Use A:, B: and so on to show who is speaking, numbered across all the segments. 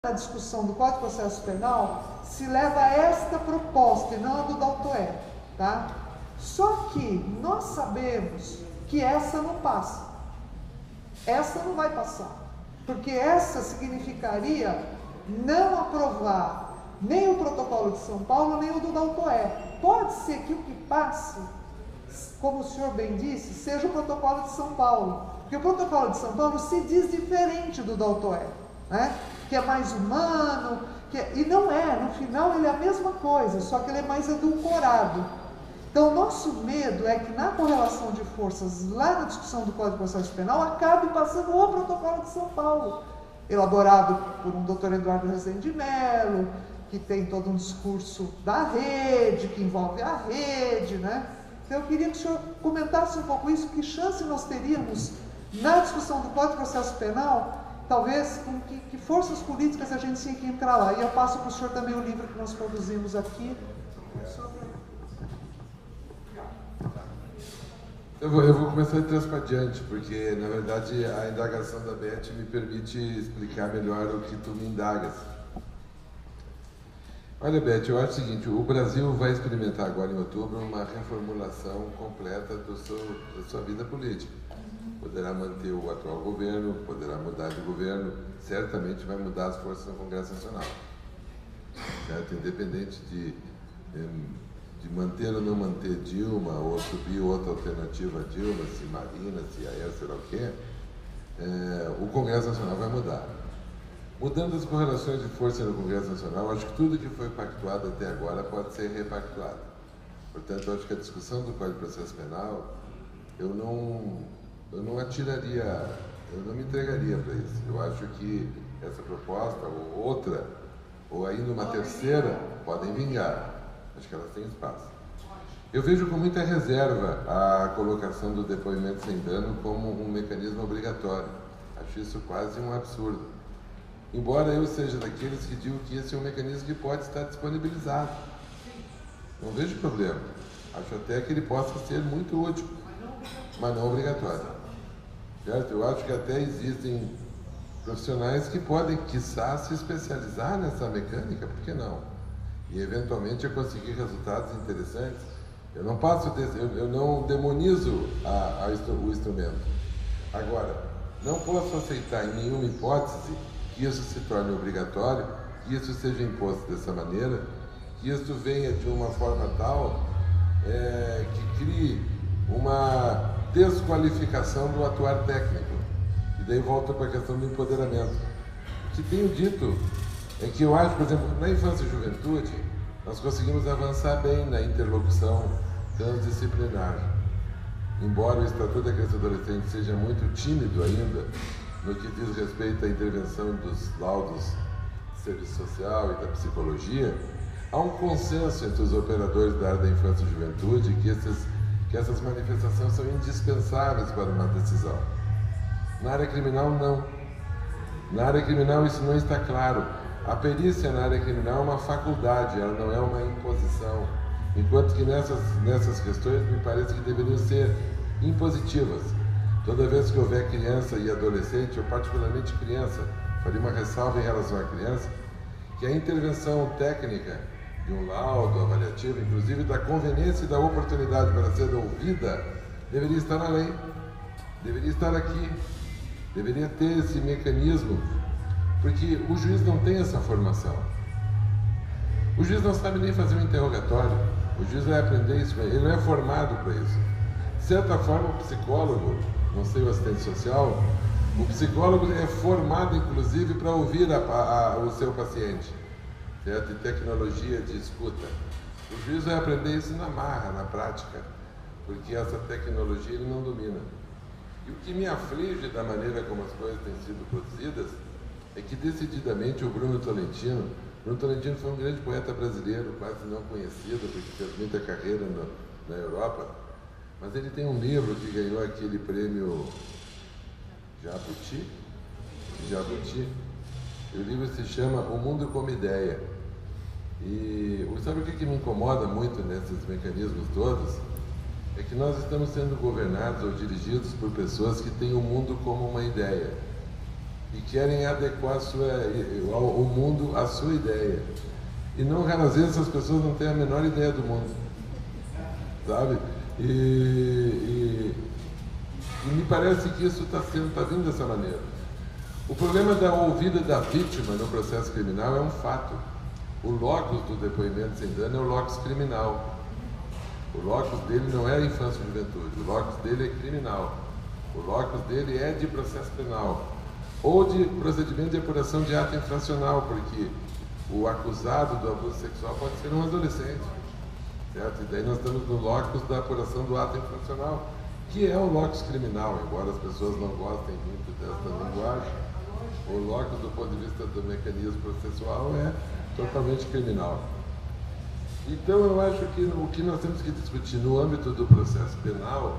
A: na discussão do Código de Processo Penal se leva a esta proposta e não a do Daltoé, tá? Só que nós sabemos que essa não passa. Essa não vai passar, porque essa significaria não aprovar nem o Protocolo de São Paulo, nem o do Daltoé. Pode ser que o que passe, como o senhor bem disse, seja o Protocolo de São Paulo, porque o Protocolo de São Paulo se diz diferente do Daltoé, né? Que é mais humano, e não é, no final ele é a mesma coisa, só que ele é mais edulcorado. Então, o nosso medo é que na correlação de forças, lá na discussão do Código de Processo Penal, acabe passando o Protocolo de São Paulo, elaborado por um doutor Eduardo Rezende Mello, que tem todo um discurso da rede, que envolve a rede, né? Então, eu queria que o senhor comentasse um pouco isso, que chance nós teríamos na discussão do Código de Processo Penal, talvez com que forças políticas a gente tinha que entrar lá. E eu passo para o senhor também o livro que nós produzimos aqui.
B: Eu vou começar de trás para diante, porque, na verdade, a indagação da Beth me permite explicar melhor o que tu me indagas. Olha, Beth, eu acho o seguinte, o Brasil vai experimentar agora em outubro uma reformulação completa da sua vida política. Poderá manter o atual governo, poderá mudar de governo, certamente vai mudar as forças no Congresso Nacional. Certo? Independente de manter ou não manter Dilma, ou subir outra alternativa a Dilma, se Marina, se Aécio, sei lá o quê, o Congresso Nacional vai mudar. Mudando as correlações de força no Congresso Nacional, acho que tudo que foi pactuado até agora pode ser repactuado. Portanto, acho que a discussão do Código de Processo Penal, eu não atiraria, eu não me entregaria para isso. Eu acho que essa proposta, ou outra, ou ainda uma terceira, podem vingar. Acho que elas têm espaço. Eu vejo com muita reserva a colocação do depoimento sem dano como um mecanismo obrigatório. Acho isso quase um absurdo. Embora eu seja daqueles que digo que esse é um mecanismo que pode estar disponibilizado. Não vejo problema. Acho até que ele possa ser muito útil, mas não obrigatório. Certo? Eu acho que até existem profissionais que podem, quiçá, se especializar nessa mecânica, por que não? E eventualmente eu conseguir resultados interessantes. Eu não demonizo o instrumento. Agora, não posso aceitar em nenhuma hipótese que isso se torne obrigatório, que isso seja imposto dessa maneira, que isso venha de uma forma tal que crie uma desqualificação do atuar técnico. E daí volta para a questão do empoderamento. O que tenho dito é que eu acho, por exemplo, na infância e juventude, nós conseguimos avançar bem na interlocução transdisciplinar. Embora o Estatuto da Criança e Adolescente seja muito tímido ainda, no que diz respeito à intervenção dos laudos de serviço social e da psicologia, há um consenso entre os operadores da área da infância e juventude que essas manifestações são indispensáveis para uma decisão. Na área criminal, não. Na área criminal isso não está claro. A perícia na área criminal é uma faculdade, ela não é uma imposição. Enquanto que nessas questões me parece que deveriam ser impositivas. Toda vez que houver criança e adolescente, ou particularmente criança, faria uma ressalva em relação à criança, que a intervenção técnica de um laudo avaliativo, inclusive da conveniência e da oportunidade para ser ouvida, deveria estar na lei, deveria estar aqui, deveria ter esse mecanismo, porque o juiz não tem essa formação. O juiz não sabe nem fazer um interrogatório, o juiz vai aprender isso, ele não é formado para isso. De certa forma, o psicólogo, não sei o assistente social, o psicólogo é formado, inclusive, para ouvir o seu paciente, certo? E tecnologia de escuta. O juiz vai aprender isso na marra, na prática, porque essa tecnologia ele não domina. E o que me aflige da maneira como as coisas têm sido produzidas é que, decididamente, o Bruno Tolentino foi um grande poeta brasileiro, quase não conhecido, porque fez muita carreira na Europa, mas ele tem um livro que ganhou aquele prêmio Jabuti, e o livro se chama O Mundo como Ideia. E sabe o que me incomoda muito nesses mecanismos todos? É que nós estamos sendo governados ou dirigidos por pessoas que têm o mundo como uma ideia. e querem adequar o mundo à sua ideia. E não raras vezes as pessoas não têm a menor ideia do mundo, sabe? E me parece que isso está vindo dessa maneira. O problema da ouvida da vítima no processo criminal é um fato. O locus do depoimento sem dano é o locus criminal. O locus dele não é a infância e juventude, o locus dele é criminal. O locus dele é de processo penal ou de procedimento de apuração de ato infracional, porque o acusado do abuso sexual pode ser um adolescente, certo? E daí nós estamos no locus da apuração do ato infracional, que é o locus criminal, embora as pessoas não gostem muito dessa linguagem. O locus, do ponto de vista do mecanismo processual, é totalmente criminal. Então, eu acho que o que nós temos que discutir no âmbito do processo penal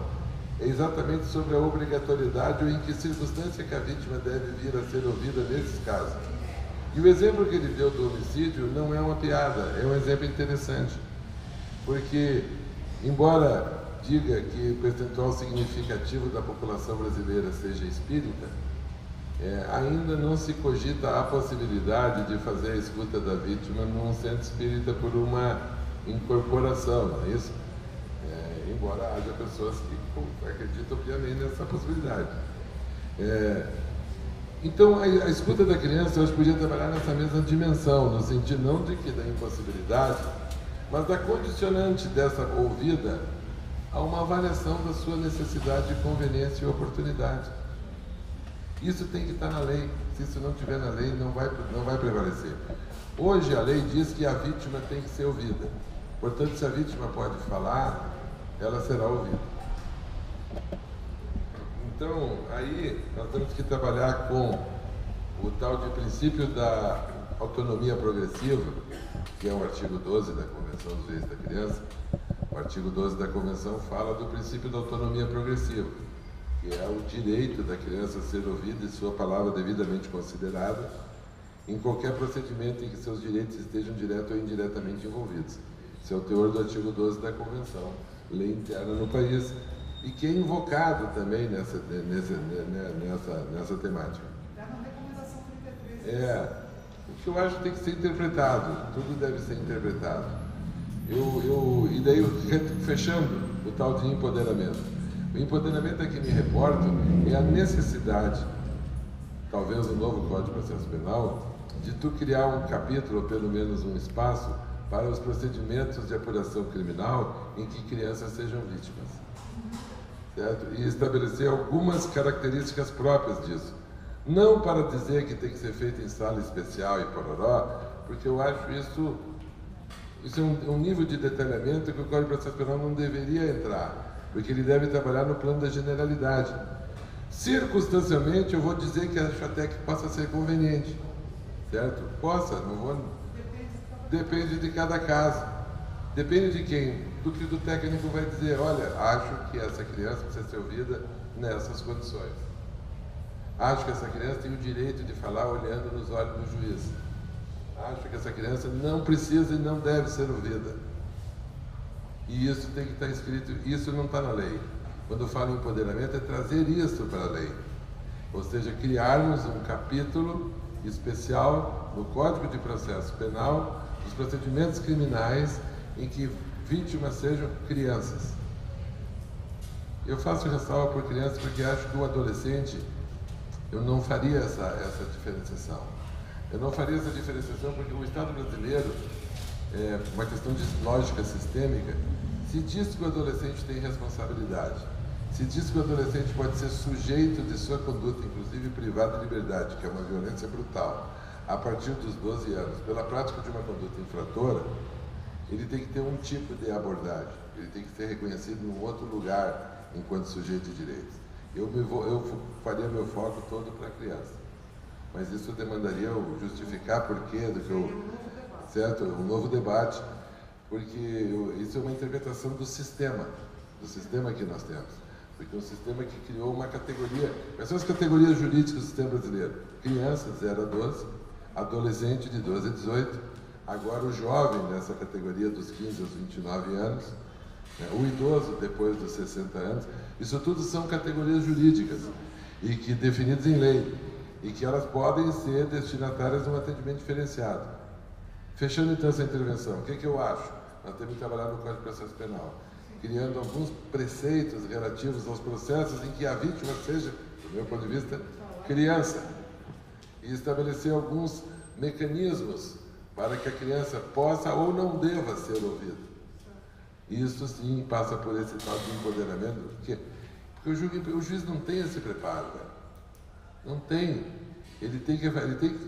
B: é exatamente sobre a obrigatoriedade ou em que circunstância que a vítima deve vir a ser ouvida nesses casos. E o exemplo que ele deu do homicídio não é uma piada, é um exemplo interessante. Porque, embora diga que o percentual significativo da população brasileira seja espírita, ainda não se cogita a possibilidade de fazer a escuta da vítima num centro espírita por uma incorporação, não é isso? Embora haja pessoas que acreditam piamente nessa possibilidade. Então, a escuta da criança, eu acho que podia trabalhar nessa mesma dimensão, no sentido não de que da impossibilidade, mas da condicionante dessa ouvida a uma avaliação da sua necessidade, conveniência e oportunidade. Isso tem que estar na lei. Se isso não estiver na lei, não vai prevalecer. Hoje a lei diz que a vítima tem que ser ouvida. Portanto, se a vítima pode falar, ela será ouvida. Então, aí nós temos que trabalhar com o tal de princípio da autonomia progressiva, que é o artigo 12 da Convenção dos Direitos da Criança. O artigo 12 da Convenção fala do princípio da autonomia progressiva, que é o direito da criança ser ouvida e sua palavra devidamente considerada em qualquer procedimento em que seus direitos estejam direto ou indiretamente envolvidos. Esse é o teor do artigo 12 da Convenção, lei interna no país, e que é invocado também nessa temática.
A: Está na recomendação 33.
B: O que eu acho que tem que ser interpretado, tudo deve ser interpretado. E daí, fechando o tal de empoderamento. O empoderamento a que me reporto é a necessidade, talvez no novo Código de Processo Penal, de tu criar um capítulo, ou pelo menos um espaço, para os procedimentos de apuração criminal em que crianças sejam vítimas. Certo? E estabelecer algumas características próprias disso. Não para dizer que tem que ser feito em sala especial e pororó, porque eu acho isso é um nível de detalhamento que o Código de Processo Penal não deveria entrar, porque ele deve trabalhar no plano da generalidade. Circunstancialmente, eu vou dizer que acho até que possa ser conveniente, certo? Não vou... Depende de cada caso. Depende de quem? Do que o técnico vai dizer, olha, acho que essa criança precisa ser ouvida nessas condições. Acho que essa criança tem o direito de falar olhando nos olhos do juiz. Acho que essa criança não precisa e não deve ser ouvida. E isso tem que estar escrito, isso não está na lei. Quando eu falo em empoderamento, é trazer isso para a lei. Ou seja, criarmos um capítulo especial no Código de Processo Penal dos procedimentos criminais em que vítimas sejam crianças. Eu faço ressalva por criança porque acho que o adolescente, eu não faria essa diferenciação. Eu não faria essa diferenciação porque o Estado brasileiro, uma questão de lógica sistêmica, se diz que o adolescente tem responsabilidade, se diz que o adolescente pode ser sujeito de sua conduta, inclusive privada de liberdade, que é uma violência brutal, a partir dos 12 anos, pela prática de uma conduta infratora, ele tem que ter um tipo de abordagem, ele tem que ser reconhecido em um outro lugar enquanto sujeito de direitos. Eu faria meu foco todo para a criança, mas isso demandaria eu justificar porquê do que eu... Certo? Um novo debate, porque isso é uma interpretação do sistema que nós temos. Porque é um sistema que criou uma categoria. Quais são as categorias jurídicas do sistema brasileiro? Criança, 0 a 12, adolescente, de 12 a 18, agora o jovem, nessa categoria dos 15 aos 29 anos, o idoso, depois dos 60 anos. Isso tudo são categorias jurídicas, e que definidas em lei. e que elas podem ser destinatárias de um atendimento diferenciado. Fechando então essa intervenção, o que eu acho? Nós temos que trabalhar no Código de Processo Penal, criando alguns preceitos relativos aos processos em que a vítima seja, do meu ponto de vista, criança, e estabelecer alguns mecanismos para que a criança possa ou não deva ser ouvida. Isso sim passa por esse tal de empoderamento, porque o juiz não tem esse preparo, velho. Não tem. Ele tem que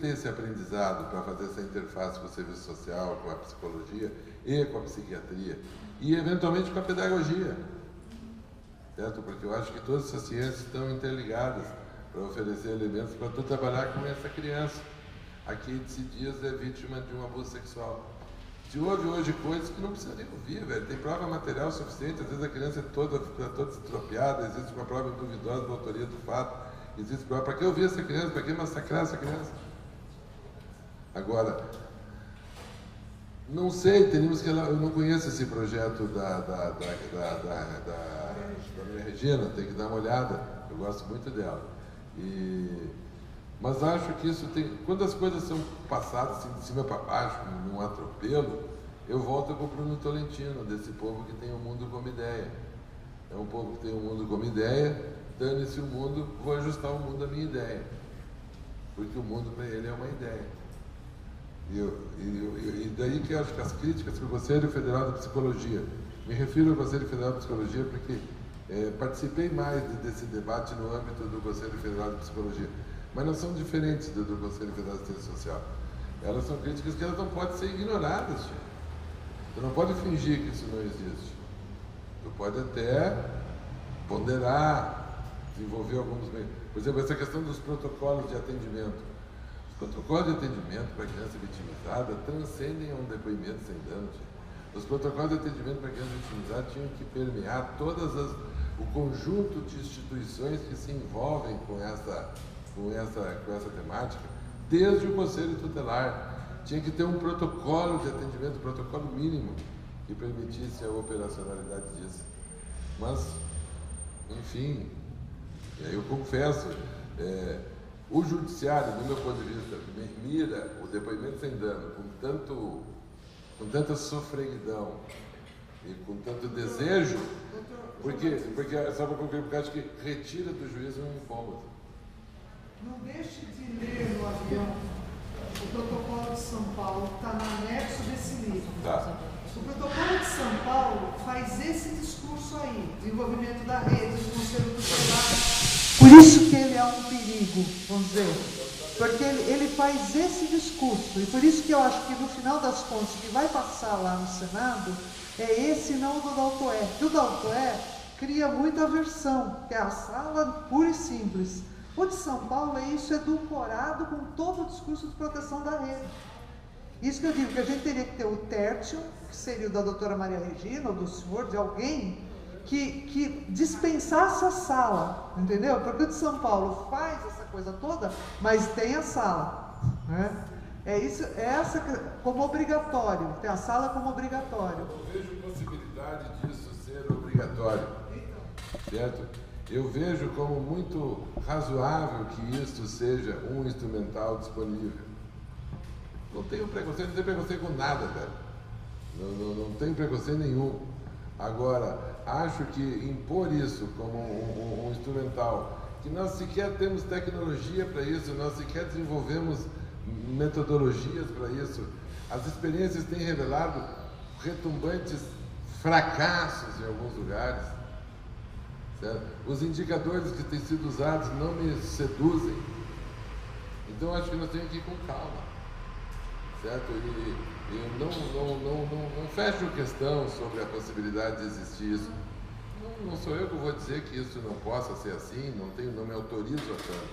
B: ter esse aprendizado para fazer essa interface com o serviço social, com a psicologia e com a psiquiatria, e eventualmente com a pedagogia, certo? Porque eu acho que todas essas ciências estão interligadas para oferecer elementos para tu trabalhar com essa criança. Aqui de Dias é vítima de um abuso sexual. Se ouve hoje coisas que não precisa nem ouvir, velho. Tem prova material suficiente, às vezes a criança é toda estropiada, existe uma prova duvidosa da autoria do fato, existe prova. Para que ouvir essa criança? Para que massacrar essa criança? Agora, não sei, eu não conheço esse projeto da Maria Regina, tem que dar uma olhada, eu gosto muito dela. Mas acho que isso tem... Quando as coisas são passadas assim, de cima para baixo, num atropelo, eu volto para o Bruno Tolentino, desse povo que tem o mundo como ideia. É um povo que tem o mundo como ideia, dane-se o mundo, vou ajustar o mundo à minha ideia. Porque o mundo para ele é uma ideia. E daí que eu acho que as críticas para o Conselho Federal de Psicologia, me refiro ao Conselho Federal de Psicologia porque participei mais desse debate no âmbito do Conselho Federal de Psicologia, mas não são diferentes do Conselho Federal de Assistência Social. Elas são críticas que elas não podem ser ignoradas, gente. Tu não pode fingir que isso não existe. Tu pode até ponderar, desenvolver alguns meios. Por exemplo, essa questão dos protocolos de atendimento. Os protocolos de atendimento para criança vitimizada transcendem um depoimento sem dano, gente. Os protocolos de atendimento para criança vitimizada tinham que permear o conjunto de instituições que se envolvem com essa temática, desde o Conselho Tutelar. Tinha que ter um protocolo de atendimento, um protocolo mínimo, que permitisse a operacionalidade disso. Mas, enfim, eu confesso, o judiciário, do meu ponto de vista, mira o depoimento sem dano com tanta sofreguidão e com tanto desejo, porque sabe por quê? Porque acho que retira do juiz um incômodo.
A: Não deixe de ler no avião o protocolo de São Paulo, que está no anexo desse livro.
B: Tá.
A: O protocolo de São Paulo faz esse discurso aí, desenvolvimento da rede, do conselho tutelar. Por isso que ele é um perigo, vamos dizer, porque ele faz esse discurso, e por isso que eu acho que no final das contas, o que vai passar lá no Senado, é esse não do Daltoé. O Daltoé cria muita aversão, que é a sala pura e simples. O de São Paulo é isso edulcorado com todo o discurso de proteção da rede. Isso que eu digo, que a gente teria que ter o tértil, que seria o da doutora Maria Regina, ou do senhor, de alguém que dispensasse a sala, entendeu? Porque o de São Paulo faz essa coisa toda, mas tem a sala, né? Essa como obrigatório, tem a sala como obrigatório.
B: Eu não vejo possibilidade disso ser obrigatório, certo? Eu vejo como muito razoável que isto seja um instrumental disponível. Não tenho preconceito, não tenho preconceito com nada, velho. Não tenho preconceito nenhum. Agora, acho que impor isso como um instrumental, que nós sequer temos tecnologia para isso, nós sequer desenvolvemos metodologias para isso. As experiências têm revelado retumbantes fracassos em alguns lugares. Certo? Os indicadores que têm sido usados não me seduzem. Então acho que nós temos que ir com calma. Certo? E não fecho questão sobre a possibilidade de existir isso. Não sou eu que vou dizer que isso não possa ser assim, não me autorizo a tanto.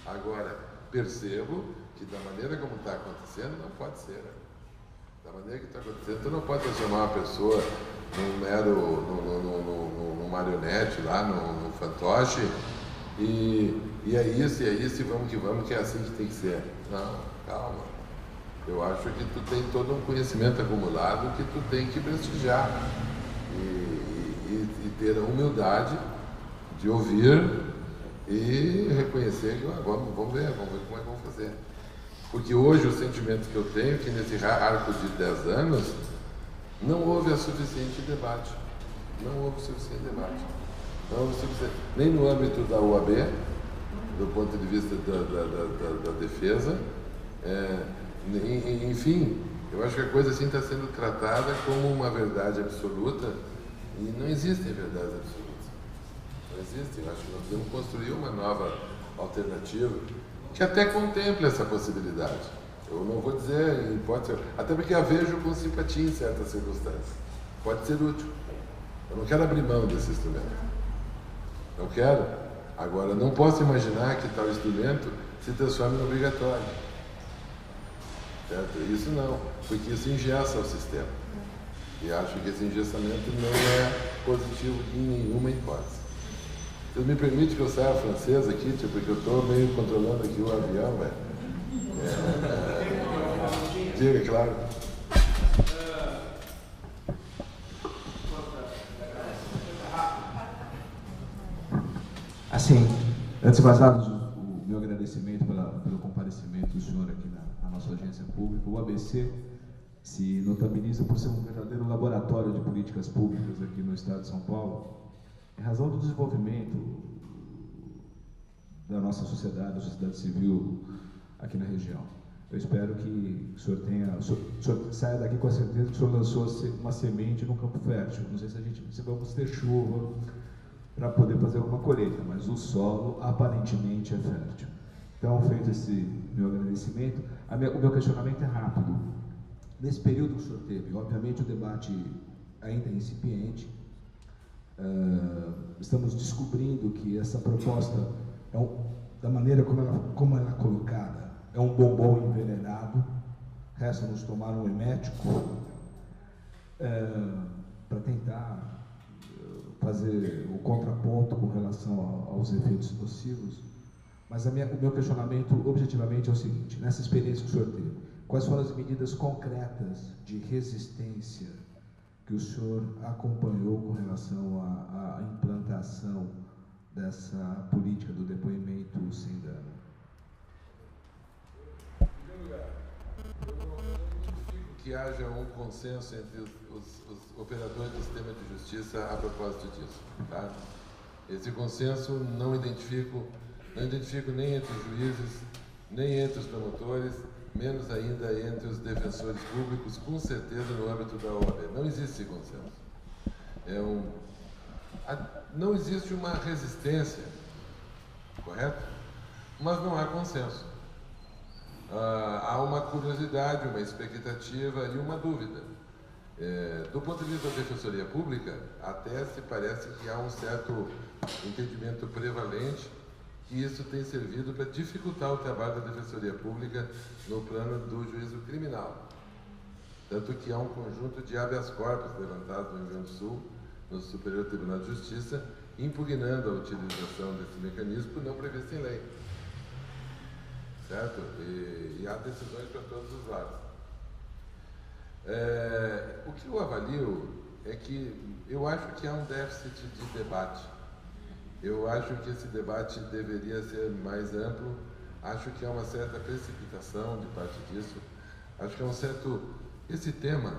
B: Agora, percebo que da maneira como está acontecendo, não pode ser. Da maneira que está acontecendo, tu não pode transformar uma pessoa num mero, num marionete lá, no fantoche, e é isso, e vamos que é assim que tem que ser. Não, calma. Eu acho que tu tem todo um conhecimento acumulado que tu tem que prestigiar e ter a humildade de ouvir e reconhecer que vamos ver como é que vamos fazer. Porque hoje o sentimento que eu tenho é que nesse arco de 10 anos não houve a suficiente debate. Não houve suficiente debate. Não houve suficiente, nem no âmbito da UAB, do ponto de vista da defesa. Enfim, eu acho que a coisa assim está sendo tratada como uma verdade absoluta e não existem verdades absolutas. Não existem. Eu acho que nós temos que construir uma nova alternativa que até contemple essa possibilidade. Eu não vou dizer em hipótese, até porque a vejo com simpatia em certas circunstâncias. Pode ser útil. Eu não quero abrir mão desse instrumento. Não quero. Agora, não posso imaginar que tal instrumento se transforme em obrigatório. Certo? Isso não, porque isso engessa o sistema. E acho que esse engessamento não é positivo em nenhuma hipótese. Você me permite que eu saia francês aqui, porque eu estou meio controlando aqui o avião, velho. Diga, claro.
C: Assim, antes de mais nada, o meu agradecimento pelo comparecimento do senhor aqui na nossa agência pública. O ABC se notabiliza por ser um verdadeiro laboratório de políticas públicas aqui no estado de São Paulo, em razão do desenvolvimento da nossa sociedade, da sociedade civil aqui na região. Eu espero que o senhor saia daqui com a certeza que o senhor lançou uma semente num campo fértil. Não sei se vamos ter chuva para poder fazer uma colheita, mas o solo aparentemente é fértil. Então, feito esse meu agradecimento, o meu questionamento é rápido. Nesse período que o senhor teve, obviamente o debate ainda é incipiente, estamos descobrindo que essa proposta, da maneira como ela é colocada, é um bombom envenenado. Resta-nos tomar um emético para tentar fazer o contraponto com relação aos efeitos nocivos. Mas o meu questionamento, objetivamente, é o seguinte: nessa experiência que o senhor teve, quais foram as medidas concretas de resistência que o senhor acompanhou com relação à implantação dessa política do depoimento sem dano?
B: Em primeiro lugar, eu não identifico que haja um consenso entre os operadores do sistema de justiça a propósito disso. Tá? Esse consenso não identifico nem entre os juízes, nem entre os promotores, menos ainda entre os defensores públicos, com certeza no âmbito da OAB. Não existe esse consenso. Não existe uma resistência, correto? Mas não há consenso. Há uma curiosidade, uma expectativa e uma dúvida. Do ponto de vista da Defensoria Pública, até se parece que há um certo entendimento prevalente que isso tem servido para dificultar o trabalho da Defensoria Pública no plano do juízo criminal. Tanto que há um conjunto de habeas corpus levantados no Rio Grande do Sul, no Superior Tribunal de Justiça, impugnando a utilização desse mecanismo por não previsto em lei. Certo? E há decisões para todos os lados. O que eu avalio é que eu acho que há um déficit de debate. Eu acho que esse debate deveria ser mais amplo. Acho que há uma certa precipitação de parte disso. Acho que há um certo... Esse tema...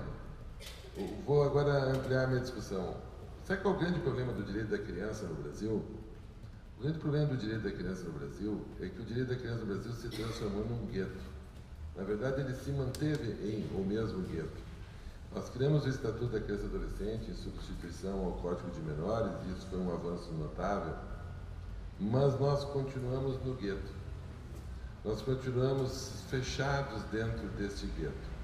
B: Vou agora ampliar minha discussão. Sabe qual é o grande problema do direito da criança no Brasil? O grande problema do direito da criança no Brasil é que o direito da criança no Brasil se transformou num gueto. Na verdade, ele se manteve em o mesmo gueto. Nós criamos o Estatuto da Criança e Adolescente em substituição ao Código de Menores, e isso foi um avanço notável, mas nós continuamos no gueto. Nós continuamos fechados dentro deste gueto.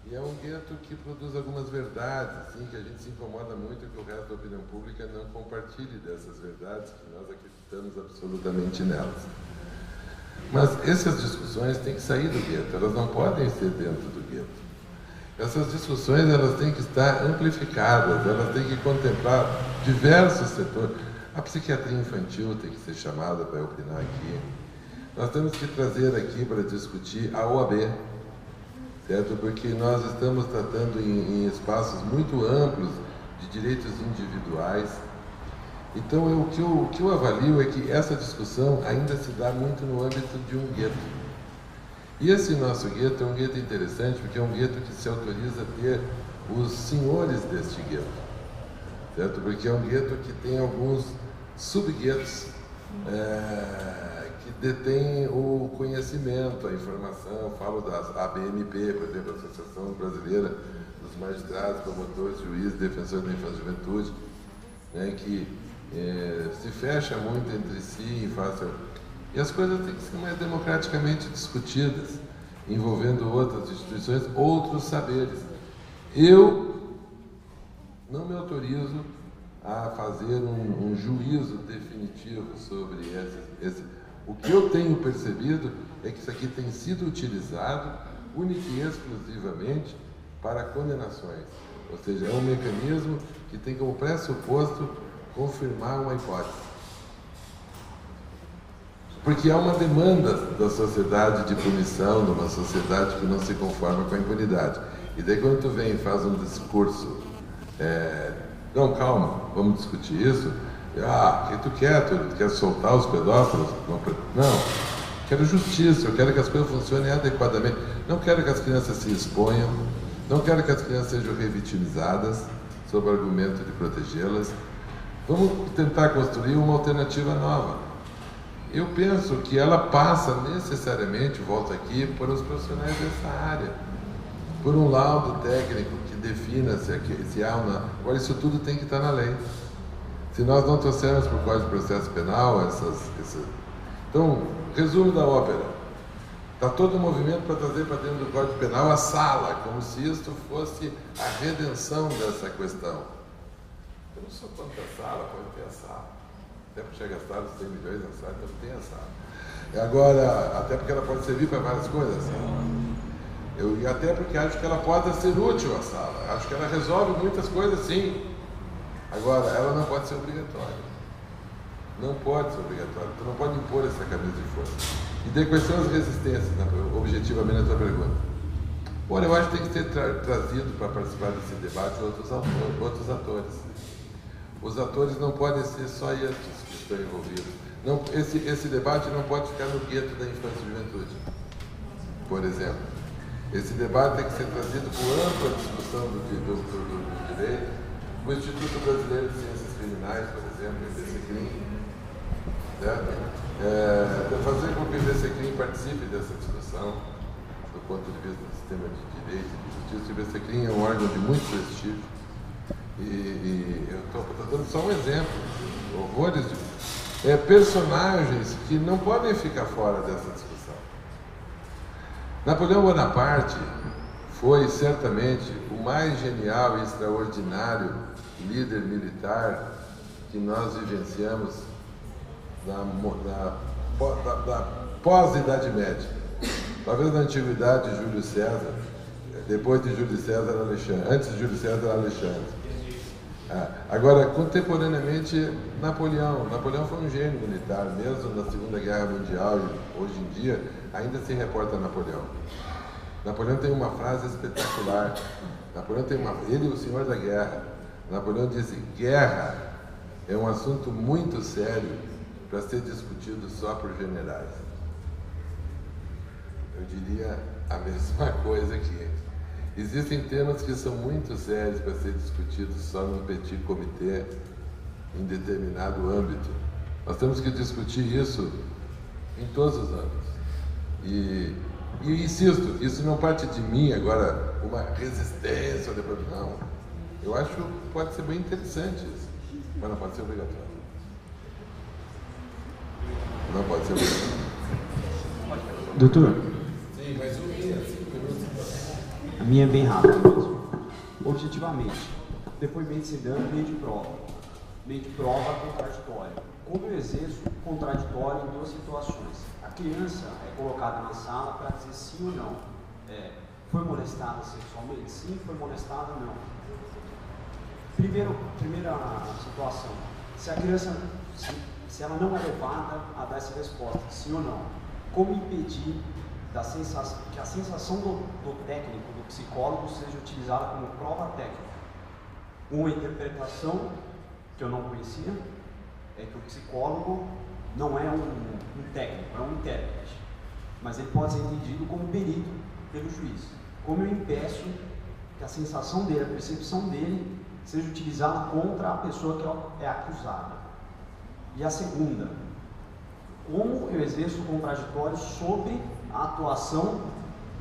B: E é um gueto que produz algumas verdades, assim, que a gente se incomoda muito que o resto da opinião pública não compartilhe dessas verdades, que nós acreditamos absolutamente nelas. Mas essas discussões têm que sair do gueto, elas não podem ser dentro do gueto. Essas discussões elas têm que estar amplificadas, elas têm que contemplar diversos setores. A psiquiatria infantil tem que ser chamada para opinar aqui. Nós temos que trazer aqui para discutir a OAB, certo? Porque nós estamos tratando em espaços muito amplos de direitos individuais Então, o que eu avalio é que essa discussão ainda se dá muito no âmbito de um gueto. E esse nosso gueto é um gueto interessante, porque é um gueto que se autoriza a ter os senhores deste gueto, certo? Porque é um gueto que tem alguns subguetos que detêm o conhecimento, a informação. Falo da ABMP, por exemplo, a Associação Brasileira dos Magistrados, Promotores, Juízes, Defensores da Infância e Juventude, né, que se fecha muito entre si e as coisas têm que ser mais democraticamente discutidas, envolvendo outras instituições, outros saberes. Eu não me autorizo a fazer um juízo definitivo sobre esse. O que eu tenho percebido é que isso aqui tem sido utilizado única e exclusivamente para condenações. Ou seja, é um mecanismo que tem como pressuposto confirmar uma hipótese. Porque há uma demanda da sociedade de punição, de uma sociedade que não se conforma com a impunidade. E daí quando tu vem e faz um discurso, não, calma, vamos discutir isso. O que tu quer? Tu quer soltar os pedófilos? Não, quero justiça, eu quero que as coisas funcionem adequadamente. Não quero que as crianças se exponham, não quero que as crianças sejam revitimizadas sob o argumento de protegê-las. Vamos tentar construir uma alternativa nova. Eu penso que ela passa necessariamente, volto aqui, por os profissionais dessa área, por um laudo técnico que defina se há uma... Agora, isso tudo tem que estar na lei. Se nós não trouxermos para o Código de Processo Penal Então, resumo da ópera. Está todo o movimento para trazer para dentro do Código Penal a sala, como se isto fosse a redenção dessa questão. Eu não sou contra a sala, pode ter a sala. Até porque chega a sala, 100 milhões na sala, então tem a sala. Agora, até porque ela pode servir para várias coisas. E até porque acho que ela pode ser útil a sala. Acho que ela resolve muitas coisas, sim. Agora, ela não pode ser obrigatória. Não pode ser obrigatória. Tu não pode impor essa camisa de força. E daí, quais são as resistências, objetivamente, na tua pergunta? Olha, eu acho que tem que ser trazido para participar desse debate outros atores. Os atores não podem ser só estes que estão envolvidos. Não, esse debate não pode ficar no gueto da infância e juventude, por exemplo. Esse debate tem que ser trazido por ampla discussão do direito. O Instituto Brasileiro de Ciências Criminais, por exemplo, o IBCCRIM, fazer com que o IBCCRIM participe dessa discussão do ponto de vista do sistema de direito e de justiça. O IBCCRIM é um órgão de muito prestígio. E eu estou dando só um exemplo, horrores de personagens que não podem ficar fora dessa discussão. Napoleão Bonaparte foi certamente o mais genial e extraordinário líder militar que nós vivenciamos da pós-Idade Média. Talvez na Antiguidade, Júlio César, depois de Júlio César, Alexandre, antes de Júlio César, Alexandre. Agora, contemporaneamente, Napoleão foi um gênio militar, mesmo na Segunda Guerra Mundial e hoje em dia, ainda se reporta a Napoleão. Napoleão tem uma frase espetacular. Ele é o senhor da guerra. Napoleão disse: guerra é um assunto muito sério para ser discutido só por generais. Eu diria a mesma coisa aqui. Existem temas que são muito sérios para ser discutidos só num petit comitê em determinado âmbito. Nós temos que discutir isso em todos os âmbitos. E insisto, isso não parte de mim agora, uma resistência, não. Eu acho que pode ser bem interessante isso, mas não pode ser obrigatório. Não pode ser obrigatório.
D: Doutor?
B: Sim, mas o minha, 5 minutos.
D: A minha é bem rápida mesmo. Objetivamente, depoimento se dando, meio de prova. Meio de prova contraditória. Como eu exerço contraditório em duas situações? A criança é colocada na sala para dizer sim ou não. Foi molestada sexualmente? Sim. Foi molestada? Não. Primeira situação. Se a criança, se ela não é levada a dar essa resposta, sim ou não, como impedir que a sensação do técnico, do psicólogo, seja utilizada como prova técnica? Uma interpretação que eu não conhecia, é que o psicólogo não é um técnico, é um intérprete, mas ele pode ser entendido como perito pelo juiz. Como eu impeço que a sensação dele, a percepção dele, seja utilizada contra a pessoa que é acusada. E a segunda, como eu exerço o contraditório sobre a atuação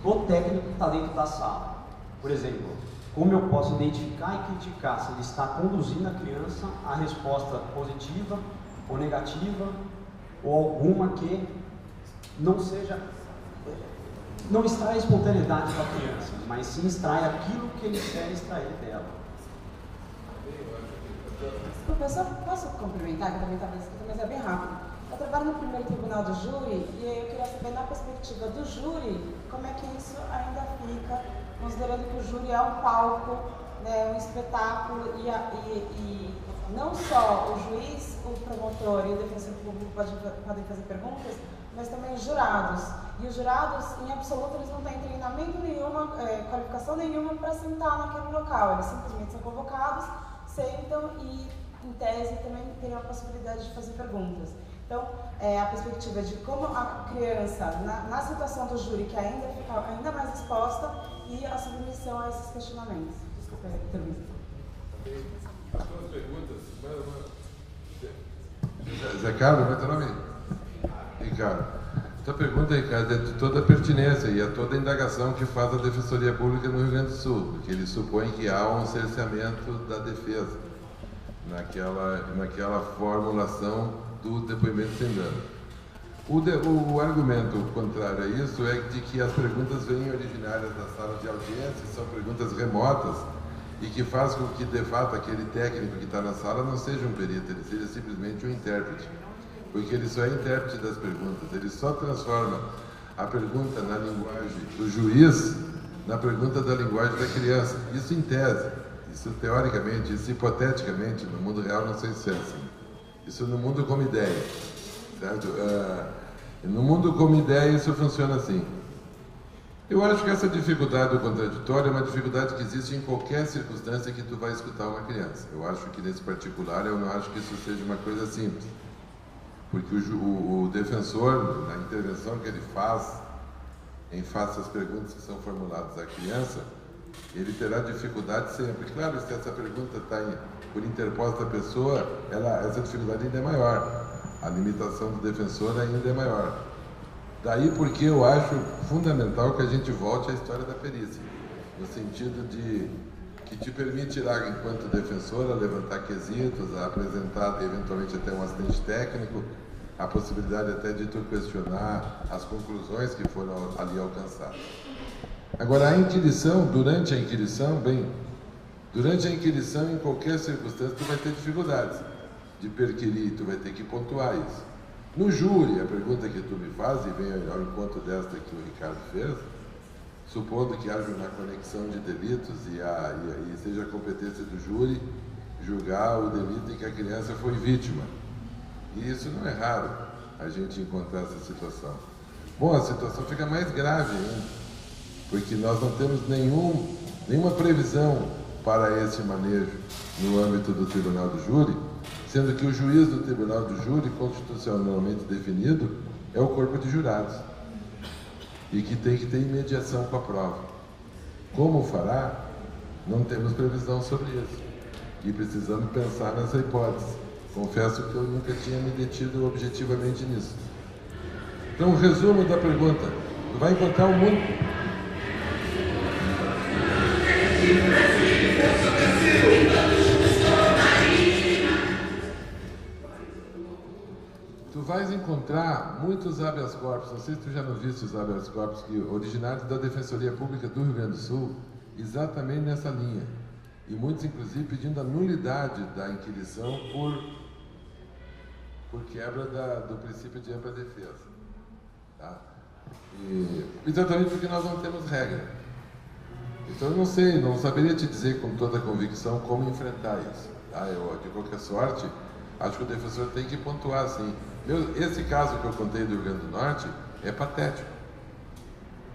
D: do técnico que está dentro da sala. Por exemplo, como eu posso identificar e criticar se ele está conduzindo a criança a resposta positiva ou negativa, ou alguma que não seja, não extrai a espontaneidade da criança, mas sim extrai aquilo que ele quer extrair dela.
E: Professor, posso complementar, que também talvez é bem rápido. Eu trabalho no primeiro tribunal do júri e eu queria saber, na perspectiva do júri, como é que isso ainda fica, considerando que o júri é um palco, né, um espetáculo e não só o juiz, o promotor e o defensor público podem fazer perguntas, mas também os jurados. E os jurados, em absoluto, eles não têm treinamento nenhuma, qualificação nenhuma para sentar naquele local. Eles simplesmente são convocados, sentam e, em tese, também têm a possibilidade de fazer perguntas. Então, a perspectiva de como a criança, na situação do júri, que ainda fica ainda mais exposta, e a submissão a esses questionamentos. Desculpa, intervista.
B: As suas perguntas. Zé Carlos, como é teu nome? Ricardo. Tua pergunta, Ricardo, é de toda a pertinência e é toda a indagação que faz a Defensoria Pública no Rio Grande do Sul, porque ele supõe que há um cerceamento da defesa naquela formulação do depoimento sem dano. O argumento contrário a isso é de que as perguntas vêm originárias da sala de audiência, são perguntas remotas e que faz com que, de fato, aquele técnico que está na sala não seja um perito, ele seja simplesmente um intérprete, porque ele só é intérprete das perguntas, ele só transforma a pergunta na linguagem do juiz na pergunta da linguagem da criança. Isso em tese, isso teoricamente, isso hipoteticamente, no mundo real não sei se é assim. Isso no mundo como ideia, certo? No mundo como ideia isso funciona assim. Eu acho que essa dificuldade do contraditório é uma dificuldade que existe em qualquer circunstância que tu vai escutar uma criança. Eu acho que nesse particular eu não acho que isso seja uma coisa simples. Porque o defensor, na intervenção que ele faz, em face às perguntas que são formuladas à criança, ele terá dificuldade sempre. Claro, se essa pergunta está por interposta pessoa, essa dificuldade ainda é maior. A limitação do defensor ainda é maior. Daí porque eu acho fundamental que a gente volte à história da perícia, no sentido de que te permitirá, enquanto defensor, a levantar quesitos, a apresentar eventualmente até um assistente técnico, a possibilidade até de tu questionar as conclusões que foram ali alcançadas. Agora, a inquirição, durante a inquirição, em qualquer circunstância, tu vai ter dificuldades de perquirir, tu vai ter que pontuar isso. No júri, a pergunta que tu me faz, e vem ao encontro desta que o Ricardo fez, supondo que haja uma conexão de delitos e seja a competência do júri julgar o delito em que a criança foi vítima. E isso não é raro, a gente encontrar essa situação. Bom, a situação fica mais grave ainda, porque nós não temos nenhuma previsão para esse manejo no âmbito do Tribunal do Júri, sendo que o juiz do Tribunal do Júri, constitucionalmente definido, é o corpo de jurados, e que tem que ter imediação com a prova. Como fará? Não temos previsão sobre isso, e precisamos pensar nessa hipótese. Confesso que eu nunca tinha me detido objetivamente nisso. Então, o resumo da pergunta: tu vai encontrar um mundo... Tu vais encontrar muitos habeas corpus, não sei se tu já não viste os habeas corpus, originários da Defensoria Pública do Rio Grande do Sul, exatamente nessa linha. E muitos, inclusive, pedindo a nulidade da inquirição por quebra do princípio de ampla defesa. Tá? Exatamente porque nós não temos regra. Então eu não sei, não saberia te dizer com toda a convicção como enfrentar isso. Tá? Eu, de qualquer sorte, acho que o defensor tem que pontuar assim. Esse caso que eu contei do Rio Grande do Norte é patético.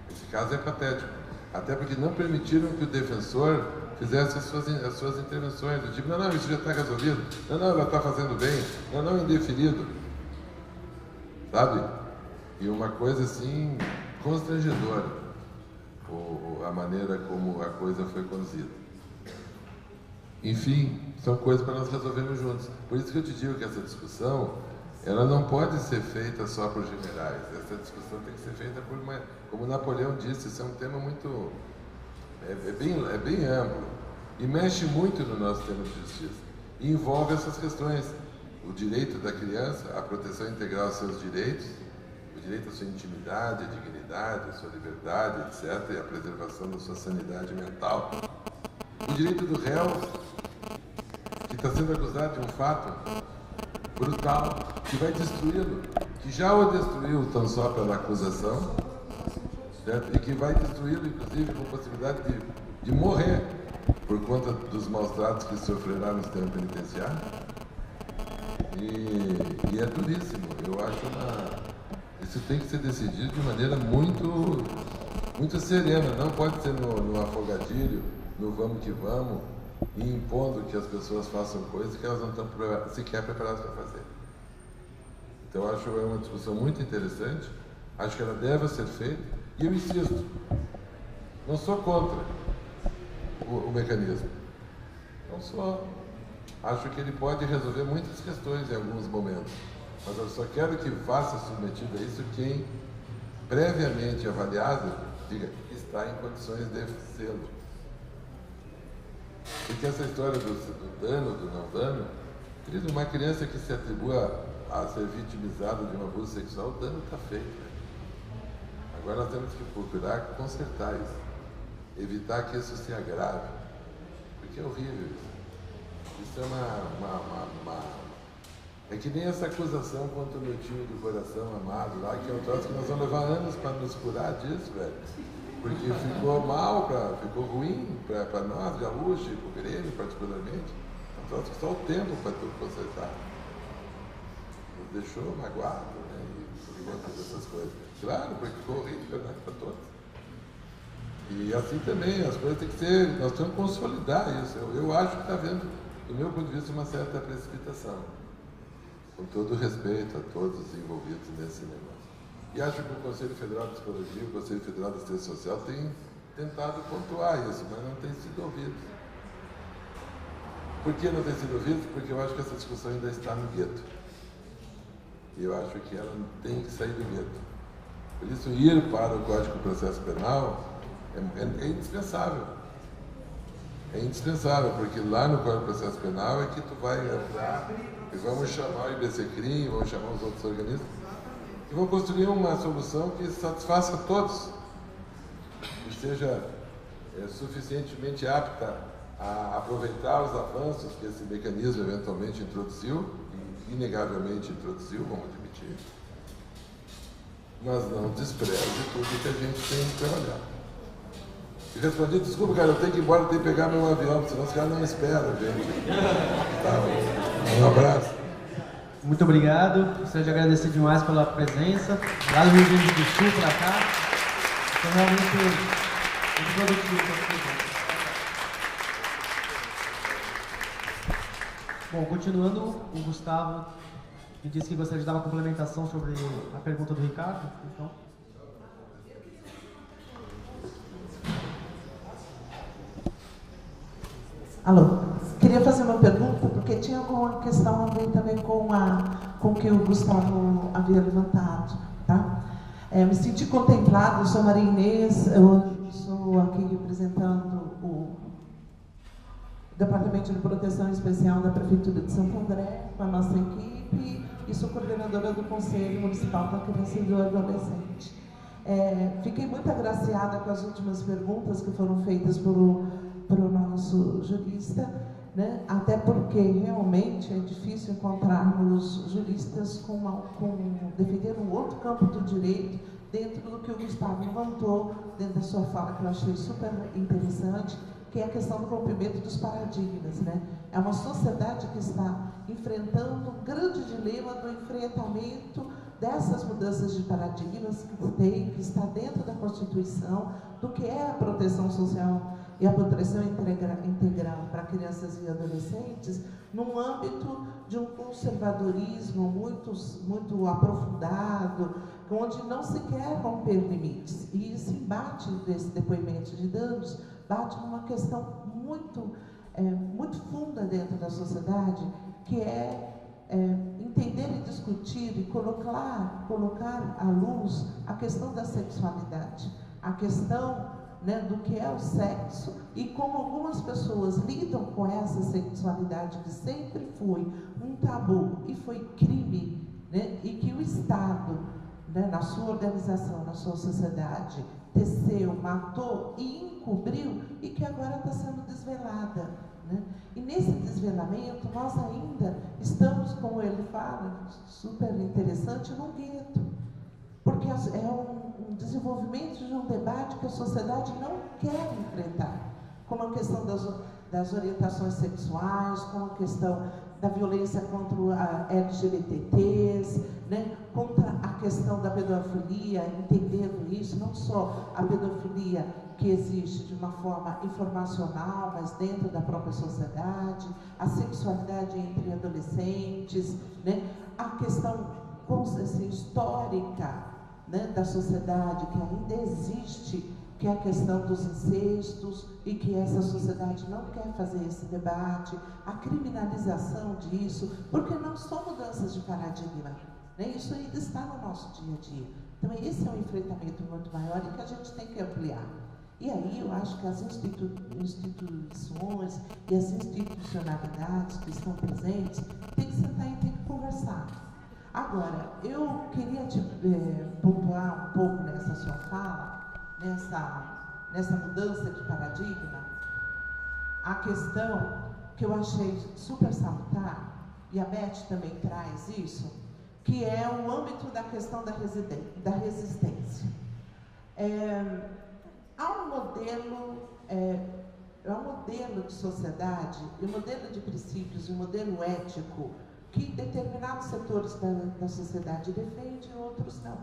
B: Esse caso é patético. Até porque não permitiram que o defensor fizesse as suas intervenções. Do tipo, não, isso já está resolvido. Não, ela está fazendo bem. Não, indeferido. Sabe? E uma coisa assim, constrangedora, a maneira como a coisa foi conduzida. Enfim, são coisas para nós resolvermos juntos. Por isso que eu te digo que essa discussão, ela não pode ser feita só por generais. Essa discussão tem que ser feita por como Napoleão disse, isso é um tema muito... É bem amplo e mexe muito no nosso tema de justiça. E envolve essas questões. O direito da criança, a proteção integral aos seus direitos, o direito à sua intimidade, à dignidade, à sua liberdade, etc., e a preservação da sua sanidade mental. O direito do réu, que está sendo acusado de um fato brutal, que vai destruí-lo, que já o destruiu tão só pela acusação, certo? E que vai destruí-lo, inclusive, com possibilidade de morrer por conta dos maus tratos que sofrerá no sistema penitenciário. E é duríssimo. Eu acho isso tem que ser decidido de maneira muito, muito serena. Não pode ser no afogadilho, no vamos que vamos, e impondo que as pessoas façam coisas que elas não estão sequer preparadas para fazer. Então, eu acho que é uma discussão muito interessante. Acho que ela deve ser feita. E eu insisto, não sou contra o mecanismo. Não sou. Acho que ele pode resolver muitas questões em alguns momentos. Mas eu só quero que vá ser submetido a isso quem, previamente avaliado, diga que está em condições de sê-lo. Porque essa história do dano, do não dano, querido, uma criança que se atribua a ser vitimizada de um abuso sexual, o dano está feito. Agora nós temos que procurar consertar isso, evitar que isso se agrave, porque é horrível isso. Isso é é que nem essa acusação contra o meu time do coração amado lá, que é um troço que nós vamos levar anos para nos curar disso, velho. Porque ficou mal, ficou ruim para nós, gaúchos, e para o Grêmio particularmente. É um troço que só o tempo para tudo consertar. Nos deixou magoado, né? E por conta dessas coisas. Claro, porque ficou horrível, né? Para todos. E assim também, as coisas têm que ser, nós temos que consolidar isso. Eu acho que está havendo, do meu ponto de vista, uma certa precipitação. Com todo o respeito a todos os envolvidos nesse negócio. E acho que o Conselho Federal de Psicologia, o Conselho Federal de Assistência Social tem tentado pontuar isso, mas não tem sido ouvido. Por que não tem sido ouvido? Porque eu acho que essa discussão ainda está no gueto. E eu acho que ela tem que sair do gueto. Por isso, ir para o Código de Processo Penal é indispensável. É indispensável, porque lá no Código de Processo Penal é que tu vai entrar e vamos chamar o IBCCRIM, vamos chamar os outros organismos e vão construir uma solução que satisfaça todos, que seja suficientemente apta a aproveitar os avanços que esse mecanismo eventualmente introduziu, e inegavelmente introduziu, vamos admitir, mas não despreze tudo que a gente tem que trabalhar. E respondi, desculpa, cara, eu tenho que ir embora, eu tenho que pegar meu avião, senão os caras não esperam, gente. Tá, um abraço.
F: Muito obrigado. Gostaria de agradecer demais pela presença. Lá do Rio Grande do Sul para cá. Foi realmente muito produtivo. Bom, continuando, o Gustavo me disse que gostaria de dar uma complementação sobre a pergunta do Ricardo. Então...
G: Alô, queria fazer uma pergunta, porque tinha alguma questão a ver também com o que o Gustavo havia levantado, tá? Me senti contemplada, eu sou Maria Inês, eu sou aqui representando o Departamento de Proteção Especial da Prefeitura de Santo André, com a nossa equipe, e sou coordenadora do Conselho Municipal da Criança e do Adolescente. Fiquei muito agraciada com as últimas perguntas que foram feitas para o nosso jurista, né? Até porque realmente é difícil encontrarmos juristas defendendo um outro campo do direito dentro do que o Gustavo levantou dentro da sua fala, que eu achei super interessante, que é a questão do rompimento dos paradigmas, né? É uma sociedade que está enfrentando um grande dilema do enfrentamento dessas mudanças de paradigmas que está dentro da Constituição, do que é a proteção social e a proteção integral para crianças e adolescentes, num âmbito de um conservadorismo muito aprofundado, onde não se quer romper limites. E esse embate desse depoimento de danos bate numa questão muito funda dentro da sociedade, que é entender e discutir e colocar à luz a questão da sexualidade, a questão, né, do que é o sexo e como algumas pessoas lidam com essa sexualidade que sempre foi um tabu e foi crime, né, e que o Estado, né, na sua organização, na sua sociedade, teceu, matou e encobriu, e que agora está sendo desvelada, né? E nesse desvelamento nós ainda estamos, como ele fala, super interessante, num gueto, porque é um desenvolvimento de um debate que a sociedade não quer enfrentar, como a questão das orientações sexuais, como a questão da violência contra LGBTs, né, contra a questão da pedofilia, entendendo isso, não só a pedofilia que existe de uma forma informacional, mas dentro da própria sociedade, a sexualidade entre adolescentes, né, a questão histórica, né, da sociedade que ainda existe, que é a questão dos incestos, e que essa sociedade não quer fazer esse debate, a criminalização disso, porque não são mudanças de paradigma, né? Isso ainda está no nosso dia a dia. Então esse é um enfrentamento muito maior e que a gente tem que ampliar. E aí eu acho que as instituições e as institucionalidades que estão presentes têm que sentar e têm que conversar. Agora, eu queria te pontuar um pouco nessa sua fala, nessa mudança de paradigma, a questão que eu achei super salutar, e a Beth também traz isso, que é o âmbito da questão da resistência. Há um modelo de sociedade, um modelo de princípios, um modelo ético que determinados setores da sociedade defendem e outros não.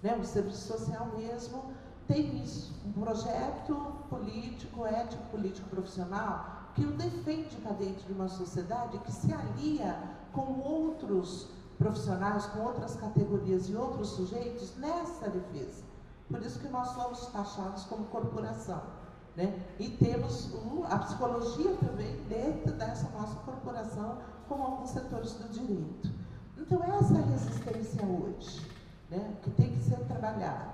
G: Né? O serviço social mesmo tem isso, um projeto político, ético, político profissional que o defende para dentro de uma sociedade que se alia com outros profissionais, com outras categorias e outros sujeitos nessa defesa. Por isso que nós somos taxados como corporação, né? E temos a psicologia também dentro dessa nossa corporação, como alguns setores do direito. Então essa resistência hoje, né, que tem que ser trabalhada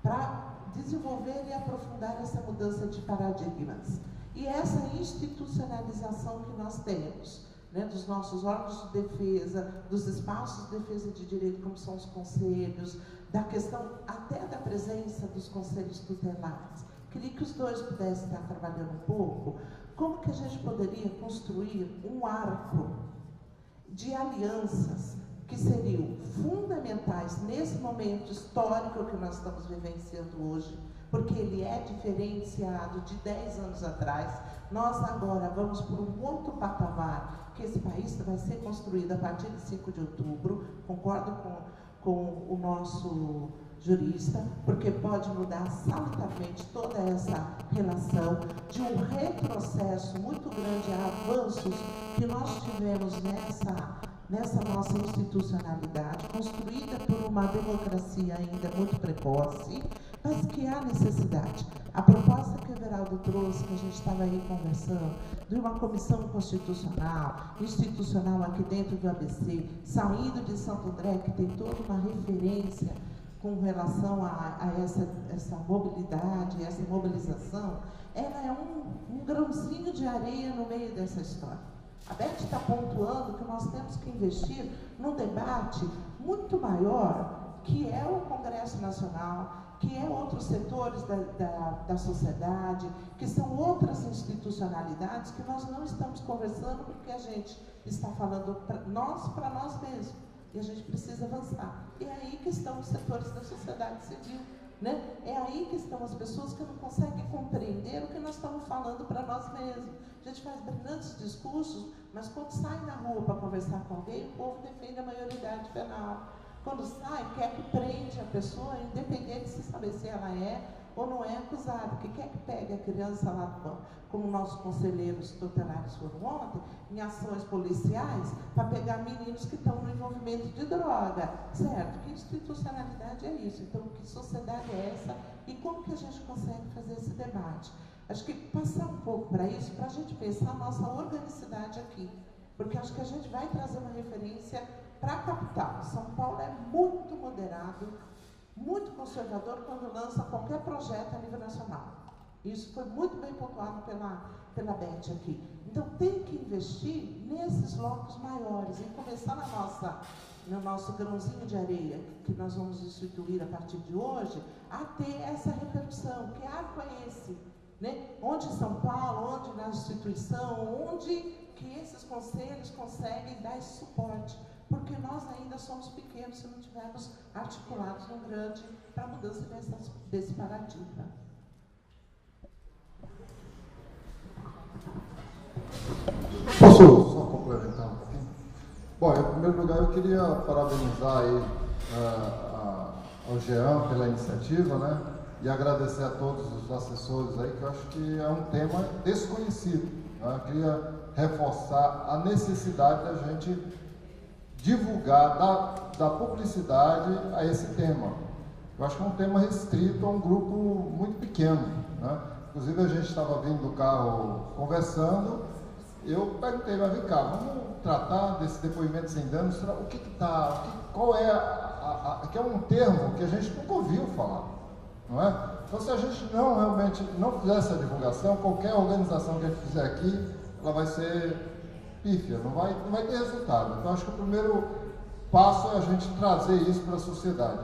G: para desenvolver e aprofundar essa mudança de paradigmas. E essa institucionalização que nós temos, né, dos nossos órgãos de defesa, dos espaços de defesa de direito, como são os conselhos, da questão até da presença dos conselhos tutelares. Queria que os dois pudessem estar trabalhando um pouco, como que a gente poderia construir um arco de alianças que seriam fundamentais nesse momento histórico que nós estamos vivenciando hoje, porque ele é diferenciado de 10 anos atrás. Nós agora vamos por um outro patamar, que esse país vai ser construído a partir de 5 de outubro, concordo com o nosso jurista, porque pode mudar salutamente toda essa relação de um retrocesso muito grande a avanços que nós tivemos nessa nossa institucionalidade, construída por uma democracia ainda muito precoce, mas que há necessidade. A proposta que o Everaldo trouxe, que a gente estava aí conversando, de uma comissão constitucional, institucional aqui dentro do ABC, saindo de Santo André, que tem toda uma referência com relação a essa mobilidade, essa mobilização, ela é um grãozinho de areia no meio dessa história. A Beth está pontuando que nós temos que investir num debate muito maior, que é o Congresso Nacional, que é outros setores da sociedade, que são outras institucionalidades que nós não estamos conversando porque a gente está falando para nós mesmos. E a gente precisa avançar. E é aí que estão os setores da sociedade civil, né? É aí que estão as pessoas que não conseguem compreender o que nós estamos falando para nós mesmos. A gente faz brilhantes discursos, mas quando sai na rua para conversar com alguém, o povo defende a maioridade penal. Quando sai, quer que prende a pessoa, independente de saber se ela é ou não é acusada, que quer que pegue a criança lá, como nossos conselheiros tutelares foram ontem, em ações policiais, para pegar meninos que estão no envolvimento de droga, certo? Que institucionalidade é isso? Então, que sociedade é essa? E como que a gente consegue fazer esse debate? Acho que passar um pouco para isso, para a gente pensar a nossa organicidade aqui, porque acho que a gente vai trazer uma referência para a capital. São Paulo é muito moderado, muito conservador quando lança qualquer projeto a nível nacional. Isso foi muito bem pontuado pela Beth aqui. Então, tem que investir nesses blocos maiores, e começar no nosso grãozinho de areia, que nós vamos instituir a partir de hoje, a ter essa repercussão. Que arco é esse? Né? Onde em São Paulo, onde na instituição, onde que esses conselhos conseguem dar esse suporte? Porque nós ainda somos pequenos se não tivermos articulados no grande para a mudança desse paradigma.
H: Posso só complementar um pouquinho? Bom, em primeiro lugar, eu queria parabenizar aí, ao Jean pela iniciativa, né? E agradecer a todos os assessores aí, que eu acho que é um tema desconhecido, né? Eu queria reforçar a necessidade da gente divulgar, da publicidade a esse tema. Eu acho que é um tema restrito a um grupo muito pequeno, né? Inclusive, a gente estava vindo do carro conversando, eu perguntei, mas vem cá, vamos tratar desse depoimento sem danos, o que está, qual é que é um termo que a gente nunca ouviu falar, não é? Então, se a gente realmente não fizer essa divulgação, qualquer organização que a gente fizer aqui, ela vai ser pífia, não vai ter resultado. Então, acho que o primeiro passo é a gente trazer isso para a sociedade,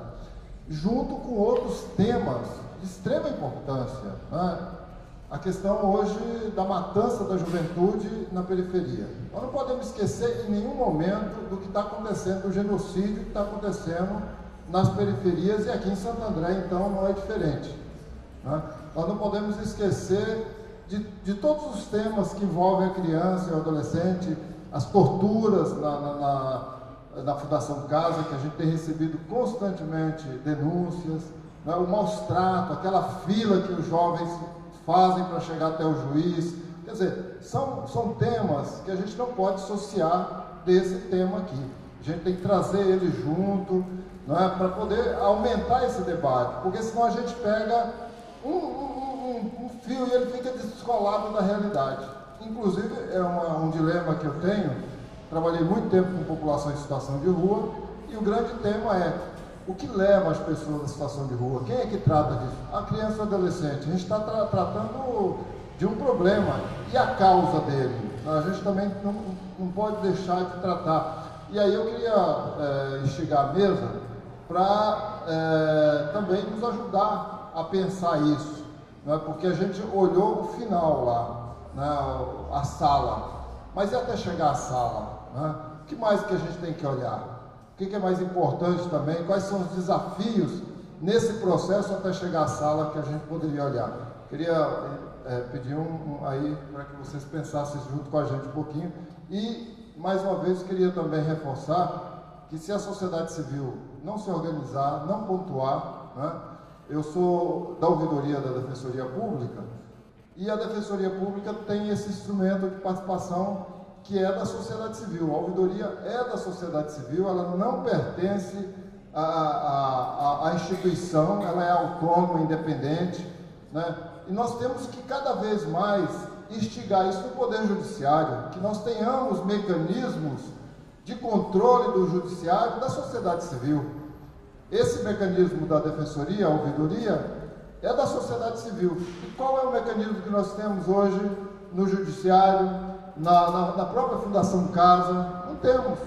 H: junto com outros temas de extrema importância, né? A questão hoje da matança da juventude na periferia. Nós não podemos esquecer em nenhum momento do que está acontecendo, do genocídio que está acontecendo nas periferias, e aqui em Santo André, então, não é diferente, né? Nós não podemos esquecer de todos os temas que envolvem a criança e o adolescente, as torturas na Fundação Casa, que a gente tem recebido constantemente denúncias, né? O maus-trato, aquela fila que os jovens fazem para chegar até o juiz. Quer dizer, são temas que a gente não pode dissociar desse tema aqui. A gente tem que trazer ele junto, né? Para poder aumentar esse debate, porque senão a gente pega um fio e ele fica descolado da realidade. Inclusive, é um dilema que eu tenho. Trabalhei muito tempo com população em situação de rua, e o grande tema é: o que leva as pessoas à situação de rua? Quem é que trata disso? A criança e o adolescente. A gente está tratando de um problema, e a causa dele? A gente também não pode deixar de tratar. E aí eu queria instigar a mesa para também nos ajudar a pensar isso, né? Porque a gente olhou o final lá, né? A sala, mas e até chegar à sala, né? O que mais que a gente tem que olhar? O que é mais importante também? Quais são os desafios nesse processo até chegar à sala que a gente poderia olhar? Queria pedir aí para que vocês pensassem junto com a gente um pouquinho. E, mais uma vez, queria também reforçar que se a sociedade civil não se organizar, não pontuar, né? Eu sou da ouvidoria da Defensoria Pública, e a Defensoria Pública tem esse instrumento de participação que é da sociedade civil. A ouvidoria é da sociedade civil, ela não pertence à instituição, ela é autônoma, independente, né? E nós temos que cada vez mais instigar isso no Poder Judiciário, que nós tenhamos mecanismos de controle do Judiciário e da sociedade civil. Esse mecanismo da Defensoria, a ouvidoria, é da sociedade civil. E qual é o mecanismo que nós temos hoje no Judiciário, na própria Fundação Casa? Não temos.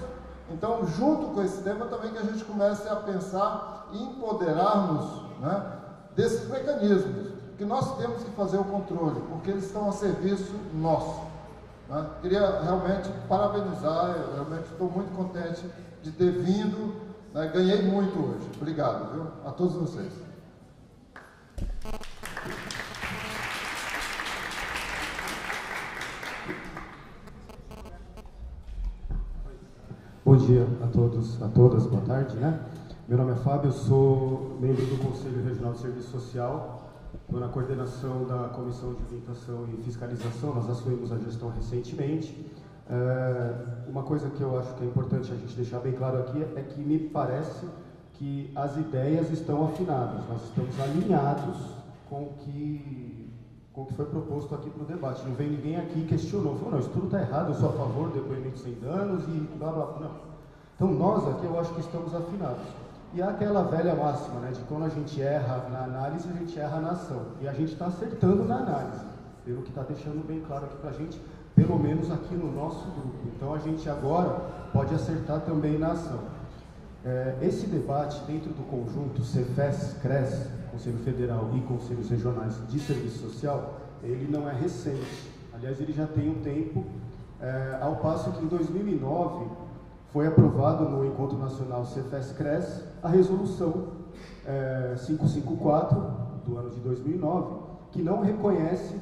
H: Então, junto com esse tema, também que a gente comece a pensar e empoderar-nos, né, desses mecanismos, que nós temos que fazer o controle, porque eles estão a serviço nosso, né? Queria realmente parabenizar, eu realmente estou muito contente de ter vindo, né? Ganhei muito hoje. Obrigado, viu? A todos vocês.
I: Bom dia a todos, a todas, boa tarde, né? Meu nome é Fábio, eu sou membro do Conselho Regional de Serviço Social, estou na coordenação da Comissão de Orientação e Fiscalização, nós assumimos a gestão recentemente. Uma coisa que eu acho que é importante a gente deixar bem claro aqui é que me parece que as ideias estão afinadas, nós estamos alinhados com o que foi proposto aqui para o debate. Não vem ninguém aqui e questionou, falou, não, isso tudo está errado, eu sou a favor do depoimento sem danos e blá blá blá. Não. Então nós aqui eu acho que estamos afinados. E há aquela velha máxima, né, de quando a gente erra na análise, a gente erra na ação. E a gente está acertando na análise, pelo que está deixando bem claro aqui para a gente, pelo menos aqui no nosso grupo. Então a gente agora pode acertar também na ação. Esse debate dentro do conjunto Cefes, CRES, Conselho Federal e Conselhos Regionais de Serviço Social, ele não é recente. Aliás, ele já tem um tempo, ao passo que em 2009 foi aprovado no Encontro Nacional Cefes-CRES a resolução 554 do ano de 2009, que não reconhece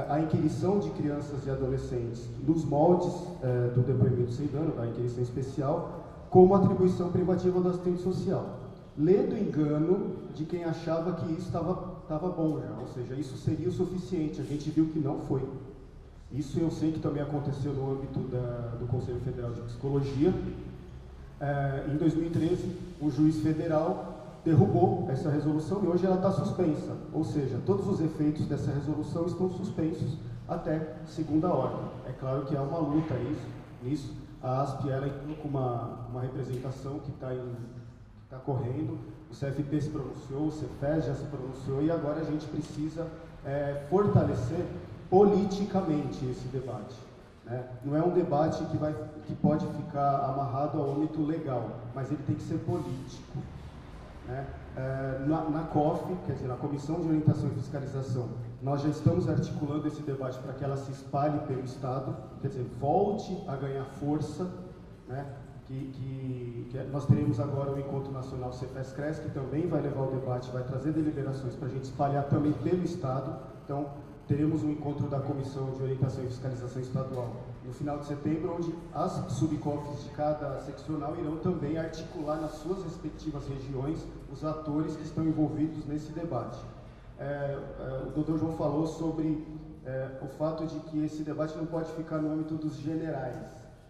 I: a inquirição de crianças e adolescentes nos moldes do depoimento sem dano, da inquirição especial, como atribuição privativa do assistente social. Lê do engano de quem achava que isso estava bom já, ou seja, isso seria o suficiente. A gente viu que não foi. Isso eu sei que também aconteceu no âmbito do Conselho Federal de Psicologia. Em 2013, o juiz federal derrubou essa resolução e hoje ela está suspensa. Ou seja, todos os efeitos dessa resolução estão suspensos até segunda ordem. É claro que há uma luta nisso. A ASP ela com uma representação que está correndo. O CFP se pronunciou, o Cefes já se pronunciou e agora a gente precisa fortalecer politicamente esse debate. Né? Não é um debate que pode ficar amarrado ao âmbito legal, mas ele tem que ser político. Né? Na COF, quer dizer, na Comissão de Orientação e Fiscalização, nós já estamos articulando esse debate para que ela se espalhe pelo Estado, quer dizer, volte a ganhar força, né? Nós teremos agora o Encontro Nacional Cefes-CRES, que também vai levar o debate, vai trazer deliberações para a gente espalhar também pelo Estado. Então, teremos um encontro da Comissão de Orientação e Fiscalização Estadual no final de setembro, onde as subcofs de cada seccional irão também articular nas suas respectivas regiões os atores que estão envolvidos nesse debate. O doutor João falou sobre o fato de que esse debate não pode ficar no âmbito dos generais.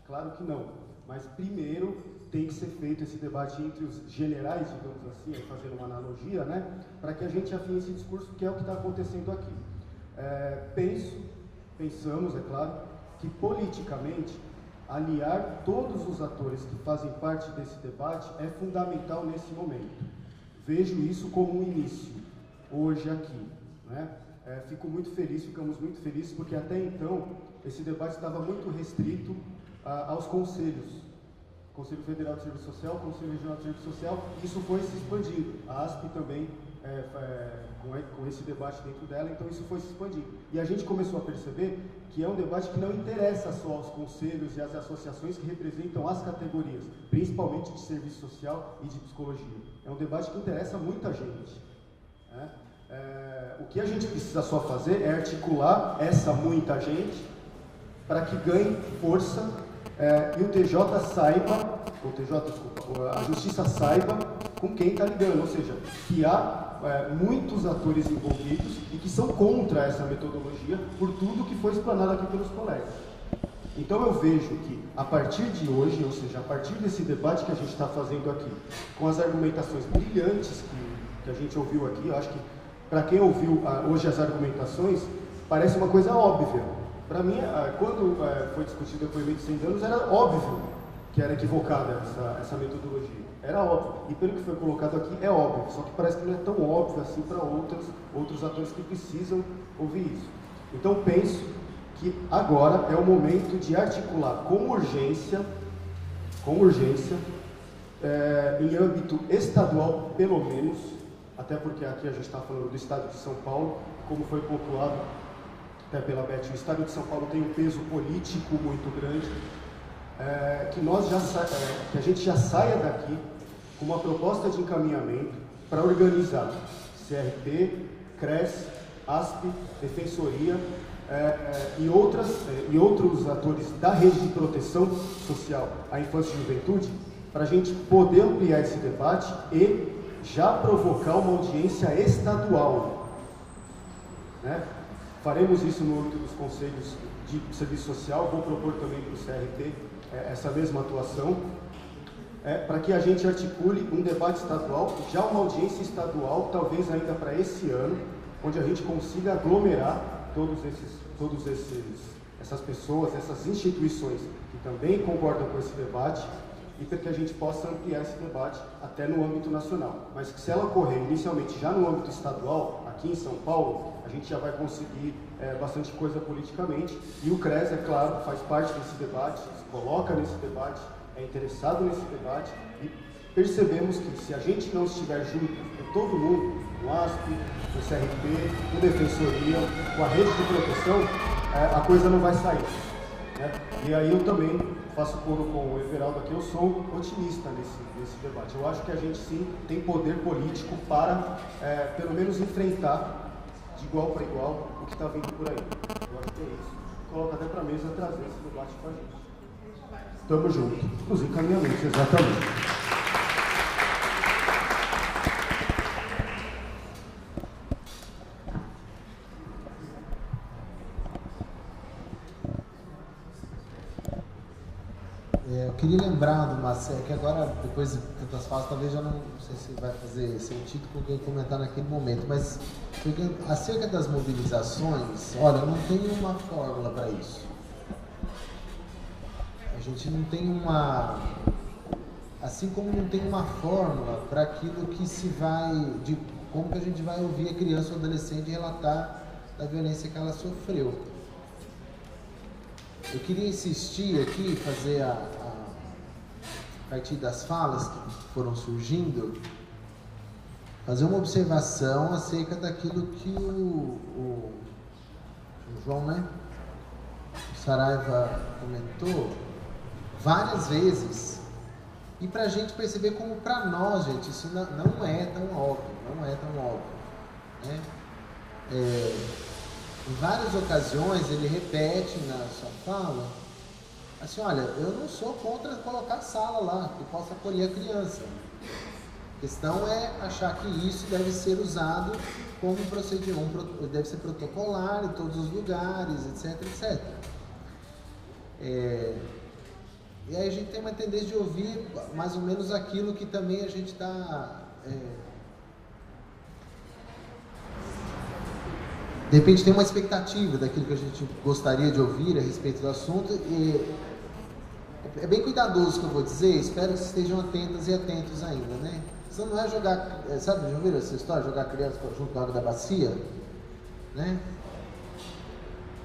I: Claro que não, mas primeiro tem que ser feito esse debate entre os generais, digamos assim, fazendo uma analogia, né, para que a gente afine esse discurso, que é o que está acontecendo aqui. Pensamos, é claro, que politicamente aliar todos os atores que fazem parte desse debate é fundamental nesse momento. Vejo isso como um início, hoje aqui. Né? Ficamos muito felizes, porque até então esse debate estava muito restrito aos conselhos. Conselho Federal de Serviço Social, Conselho Regional de Serviço Social, isso foi se expandindo. A ASP também, com esse debate dentro dela, então isso foi se expandindo. E a gente começou a perceber que é um debate que não interessa só aos conselhos e às associações que representam as categorias, principalmente de serviço social e de psicologia. É um debate que interessa muita gente. Né? O que a gente precisa só fazer é articular essa muita gente para que ganhe força e o TJ saiba, a Justiça saiba com quem está lidando, ou seja, que há muitos atores envolvidos e que são contra essa metodologia por tudo que foi explanado aqui pelos colegas. Então eu vejo que a partir de hoje, ou seja, a partir desse debate que a gente está fazendo aqui, com as argumentações brilhantes que a gente ouviu aqui, eu acho que para quem ouviu hoje as argumentações, parece uma coisa óbvia. Para mim, quando foi discutido o depoimento sem danos, era óbvio que era equivocada essa metodologia. Era óbvio. E pelo que foi colocado aqui, é óbvio. Só que parece que não é tão óbvio assim para outros atores que precisam ouvir isso. Então, penso que agora é o momento de articular com urgência, em âmbito estadual, pelo menos, até porque aqui a gente está falando do Estado de São Paulo, como foi pontuado até pela Beth, o Estado de São Paulo tem um peso político muito grande, que a gente já saia daqui com uma proposta de encaminhamento para organizar CRP, CRES, ASP, Defensoria e outros atores da rede de proteção social à infância e juventude para a gente poder ampliar esse debate e já provocar uma audiência estadual, né? Faremos isso no âmbito dos conselhos de serviço social, vou propor também para o CRT essa mesma atuação, para que a gente articule um debate estadual, já uma audiência estadual, talvez ainda para esse ano, onde a gente consiga aglomerar essas pessoas, essas instituições que também concordam com esse debate, e para que a gente possa ampliar esse debate até no âmbito nacional. Mas que se ela ocorrer inicialmente já no âmbito estadual, aqui em São Paulo, a gente já vai conseguir bastante coisa politicamente, e o CRES, é claro, faz parte desse debate, se coloca nesse debate, é interessado nesse debate, e percebemos que se a gente não estiver junto com todo mundo, no ASP, no CRT, no Defensoria, com a rede de proteção, a coisa não vai sair, né? E aí eu também faço coro com o Everaldo aqui, eu sou otimista nesse debate. Eu acho que a gente sim tem poder político para, pelo menos, enfrentar de igual para igual o que está vindo por aí. Eu acho que é isso. Coloca até para a mesa trazer esse debate com a gente. Estamos juntos. Os encaminhamentos, exatamente.
J: Eu queria lembrar do Marcelo, que agora, depois de tantas falas, talvez já não sei se vai fazer sentido com o que eu comentar naquele momento, mas acerca das mobilizações, olha, não tem uma fórmula para isso. A gente não tem assim como não tem uma fórmula para aquilo que se vai, de como que a gente vai ouvir a criança ou adolescente relatar da violência que ela sofreu. Eu queria insistir aqui, fazer a partir das falas que foram surgindo, fazer uma observação acerca daquilo que o João, né, o Saraiva comentou várias vezes, e para a gente perceber como para nós, gente, isso não é tão óbvio, né? Em várias ocasiões ele repete na sua fala assim: olha, eu não sou contra colocar sala lá que possa acolher a criança. A questão é achar que isso deve ser usado como procedimento, deve ser protocolar em todos os lugares, etc, etc. E aí a gente tem uma tendência de ouvir mais ou menos aquilo que também a gente está... de repente tem uma expectativa daquilo que a gente gostaria de ouvir a respeito do assunto, e é bem cuidadoso o que eu vou dizer, espero que vocês estejam atentas e atentos ainda, né? Isso não é jogar, sabe, já ouviram essa história, jogar criança junto com a água da bacia, né?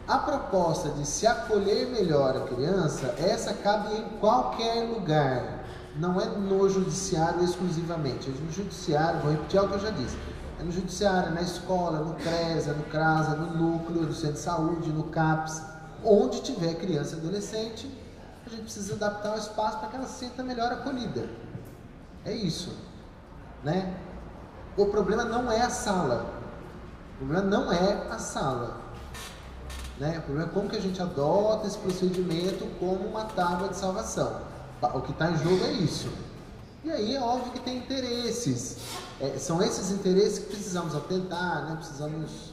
J: A proposta de se acolher melhor a criança, essa cabe em qualquer lugar, não é no judiciário exclusivamente. No judiciário, vou repetir o que eu já disse, é no judiciário, na escola, no CRES, no CRASA, no núcleo, no centro de saúde, no CAPS, onde tiver criança e adolescente, a gente precisa adaptar o espaço para que ela se sinta melhor acolhida. É isso, né? O problema não é a sala, o problema não é a sala, né? O problema é como que a gente adota esse procedimento como uma tábua de salvação. O que está em jogo é isso. E aí é óbvio que tem interesses, são esses interesses que precisamos atentar, né? Precisamos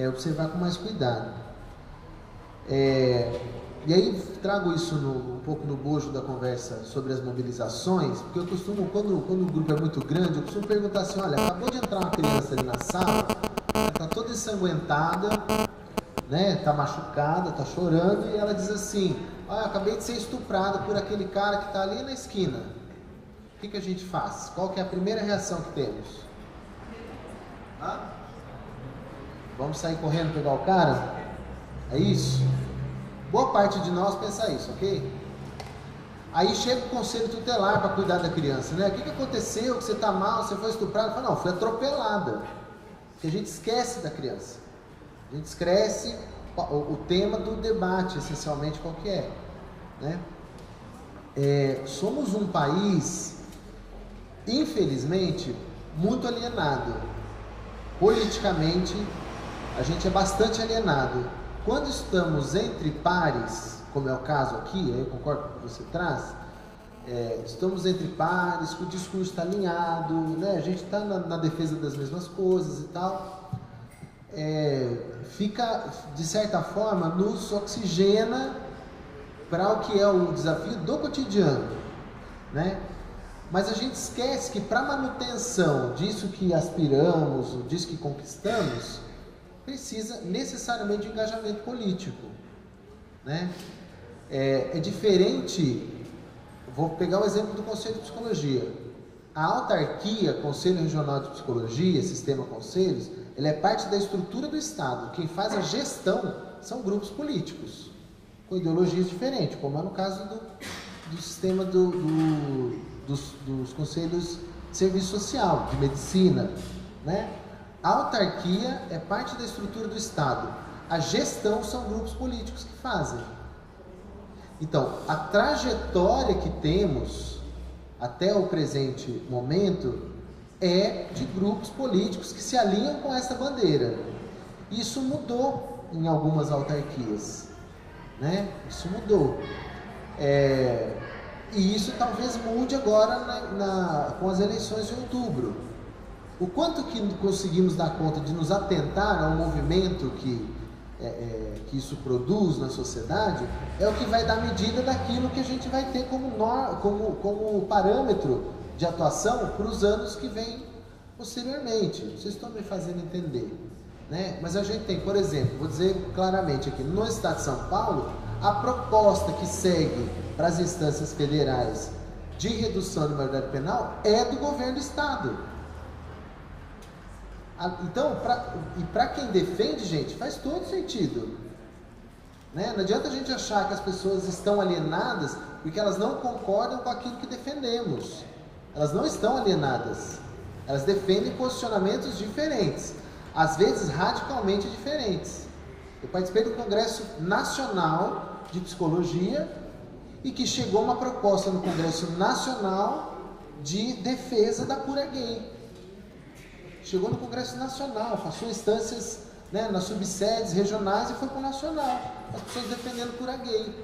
J: observar com mais cuidado. E aí trago isso um pouco no bojo da conversa sobre as mobilizações, porque eu costumo, quando o grupo é muito grande, eu costumo perguntar assim: olha, acabou de entrar uma criança ali na sala, está toda ensanguentada, né? Está machucada, está chorando, e ela diz assim: olha, acabei de ser estuprada por aquele cara que está ali na esquina. O que a gente faz? Qual que é a primeira reação que temos? Vamos sair correndo pegar o cara? É isso? Boa parte de nós pensa isso, ok? Aí chega o conselho tutelar para cuidar da criança, né? O que aconteceu? Que você está mal? Você foi estuprada? Fala: não, fui atropelada. Porque a gente esquece da criança. A gente esquece o tema do debate, essencialmente, qual que é, né? Somos um país, infelizmente, muito alienado. Politicamente, a gente é bastante alienado. Quando estamos entre pares, como é o caso aqui, eu concordo com o que você traz, estamos entre pares, que o discurso está alinhado, né? A gente está na defesa das mesmas coisas e tal. Fica, de certa forma, nos oxigena para o que é o desafio do cotidiano, né? Mas a gente esquece que para manutenção disso que aspiramos, disso que conquistamos, precisa necessariamente de engajamento político, né? É diferente, vou pegar o exemplo do Conselho de Psicologia. A autarquia, Conselho Regional de Psicologia, Sistema Conselhos, ele é parte da estrutura do Estado. Quem faz a gestão são grupos políticos, com ideologias diferentes, como é no caso do sistema dos conselhos de serviço social, de medicina, né? A autarquia é parte da estrutura do Estado. A gestão são grupos políticos que fazem. Então, a trajetória que temos até o presente momento é de grupos políticos que se alinham com essa bandeira. Isso mudou em algumas autarquias, né? Isso mudou. E isso talvez mude agora com as eleições de outubro. O quanto que conseguimos dar conta de nos atentar ao movimento que isso produz na sociedade é o que vai dar medida daquilo que a gente vai ter como parâmetro de atuação para os anos que vêm posteriormente. Vocês estão me fazendo entender, né? Mas a gente tem, por exemplo, vou dizer claramente aqui, no Estado de São Paulo, a proposta que segue para as instâncias federais de redução da maioridade penal é do governo do Estado. Então, para quem defende, gente, faz todo sentido, né? Não adianta a gente achar que as pessoas estão alienadas porque elas não concordam com aquilo que defendemos. Elas não estão alienadas. Elas defendem posicionamentos diferentes, às vezes radicalmente diferentes. Eu participei do Congresso Nacional de Psicologia e que chegou uma proposta no Congresso Nacional de defesa da cura gay. Chegou no Congresso Nacional, passou instâncias, né, nas subsedes regionais e foi para o nacional. As pessoas defendendo cura gay.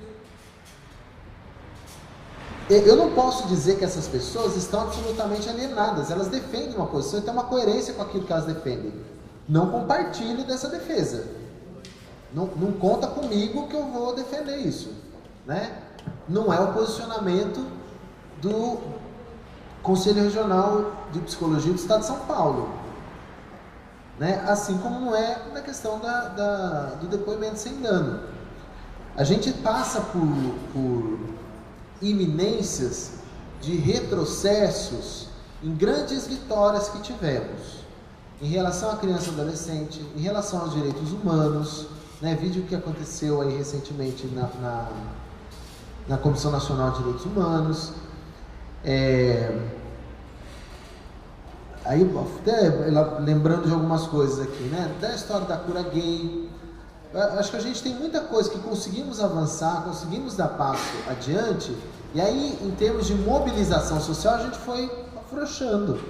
J: Eu não posso dizer que essas pessoas estão absolutamente alienadas. Elas defendem uma posição e tem uma coerência com aquilo que elas defendem. Não compartilho dessa defesa. Não conta comigo que eu vou defender isso, né? Não é o posicionamento do Conselho Regional de Psicologia do Estado de São Paulo, né? Assim como não é na questão do depoimento sem dano. A gente passa por iminências de retrocessos em grandes vitórias que tivemos em relação à criança e adolescente, em relação aos direitos humanos, né? Vídeo que aconteceu aí recentemente na Comissão Nacional de Direitos Humanos. Aí, até lembrando de algumas coisas aqui, né? Da história da cura gay. Acho que a gente tem muita coisa que conseguimos avançar, conseguimos dar passo adiante, e aí, em termos de mobilização social, a gente foi afrouxando.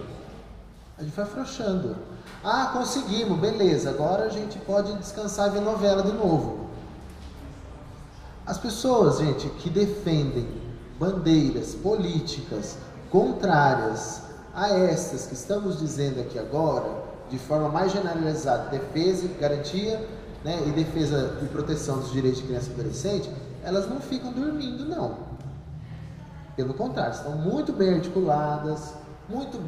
J: Ah, conseguimos, beleza, agora a gente pode descansar e ver novela de novo. As pessoas, gente, que defendem bandeiras políticas contrárias a estas que estamos dizendo aqui agora, de forma mais generalizada, defesa e garantia, né, e defesa e proteção dos direitos de criança e adolescente, elas não ficam dormindo, não. Pelo contrário, estão muito bem articuladas, muito bem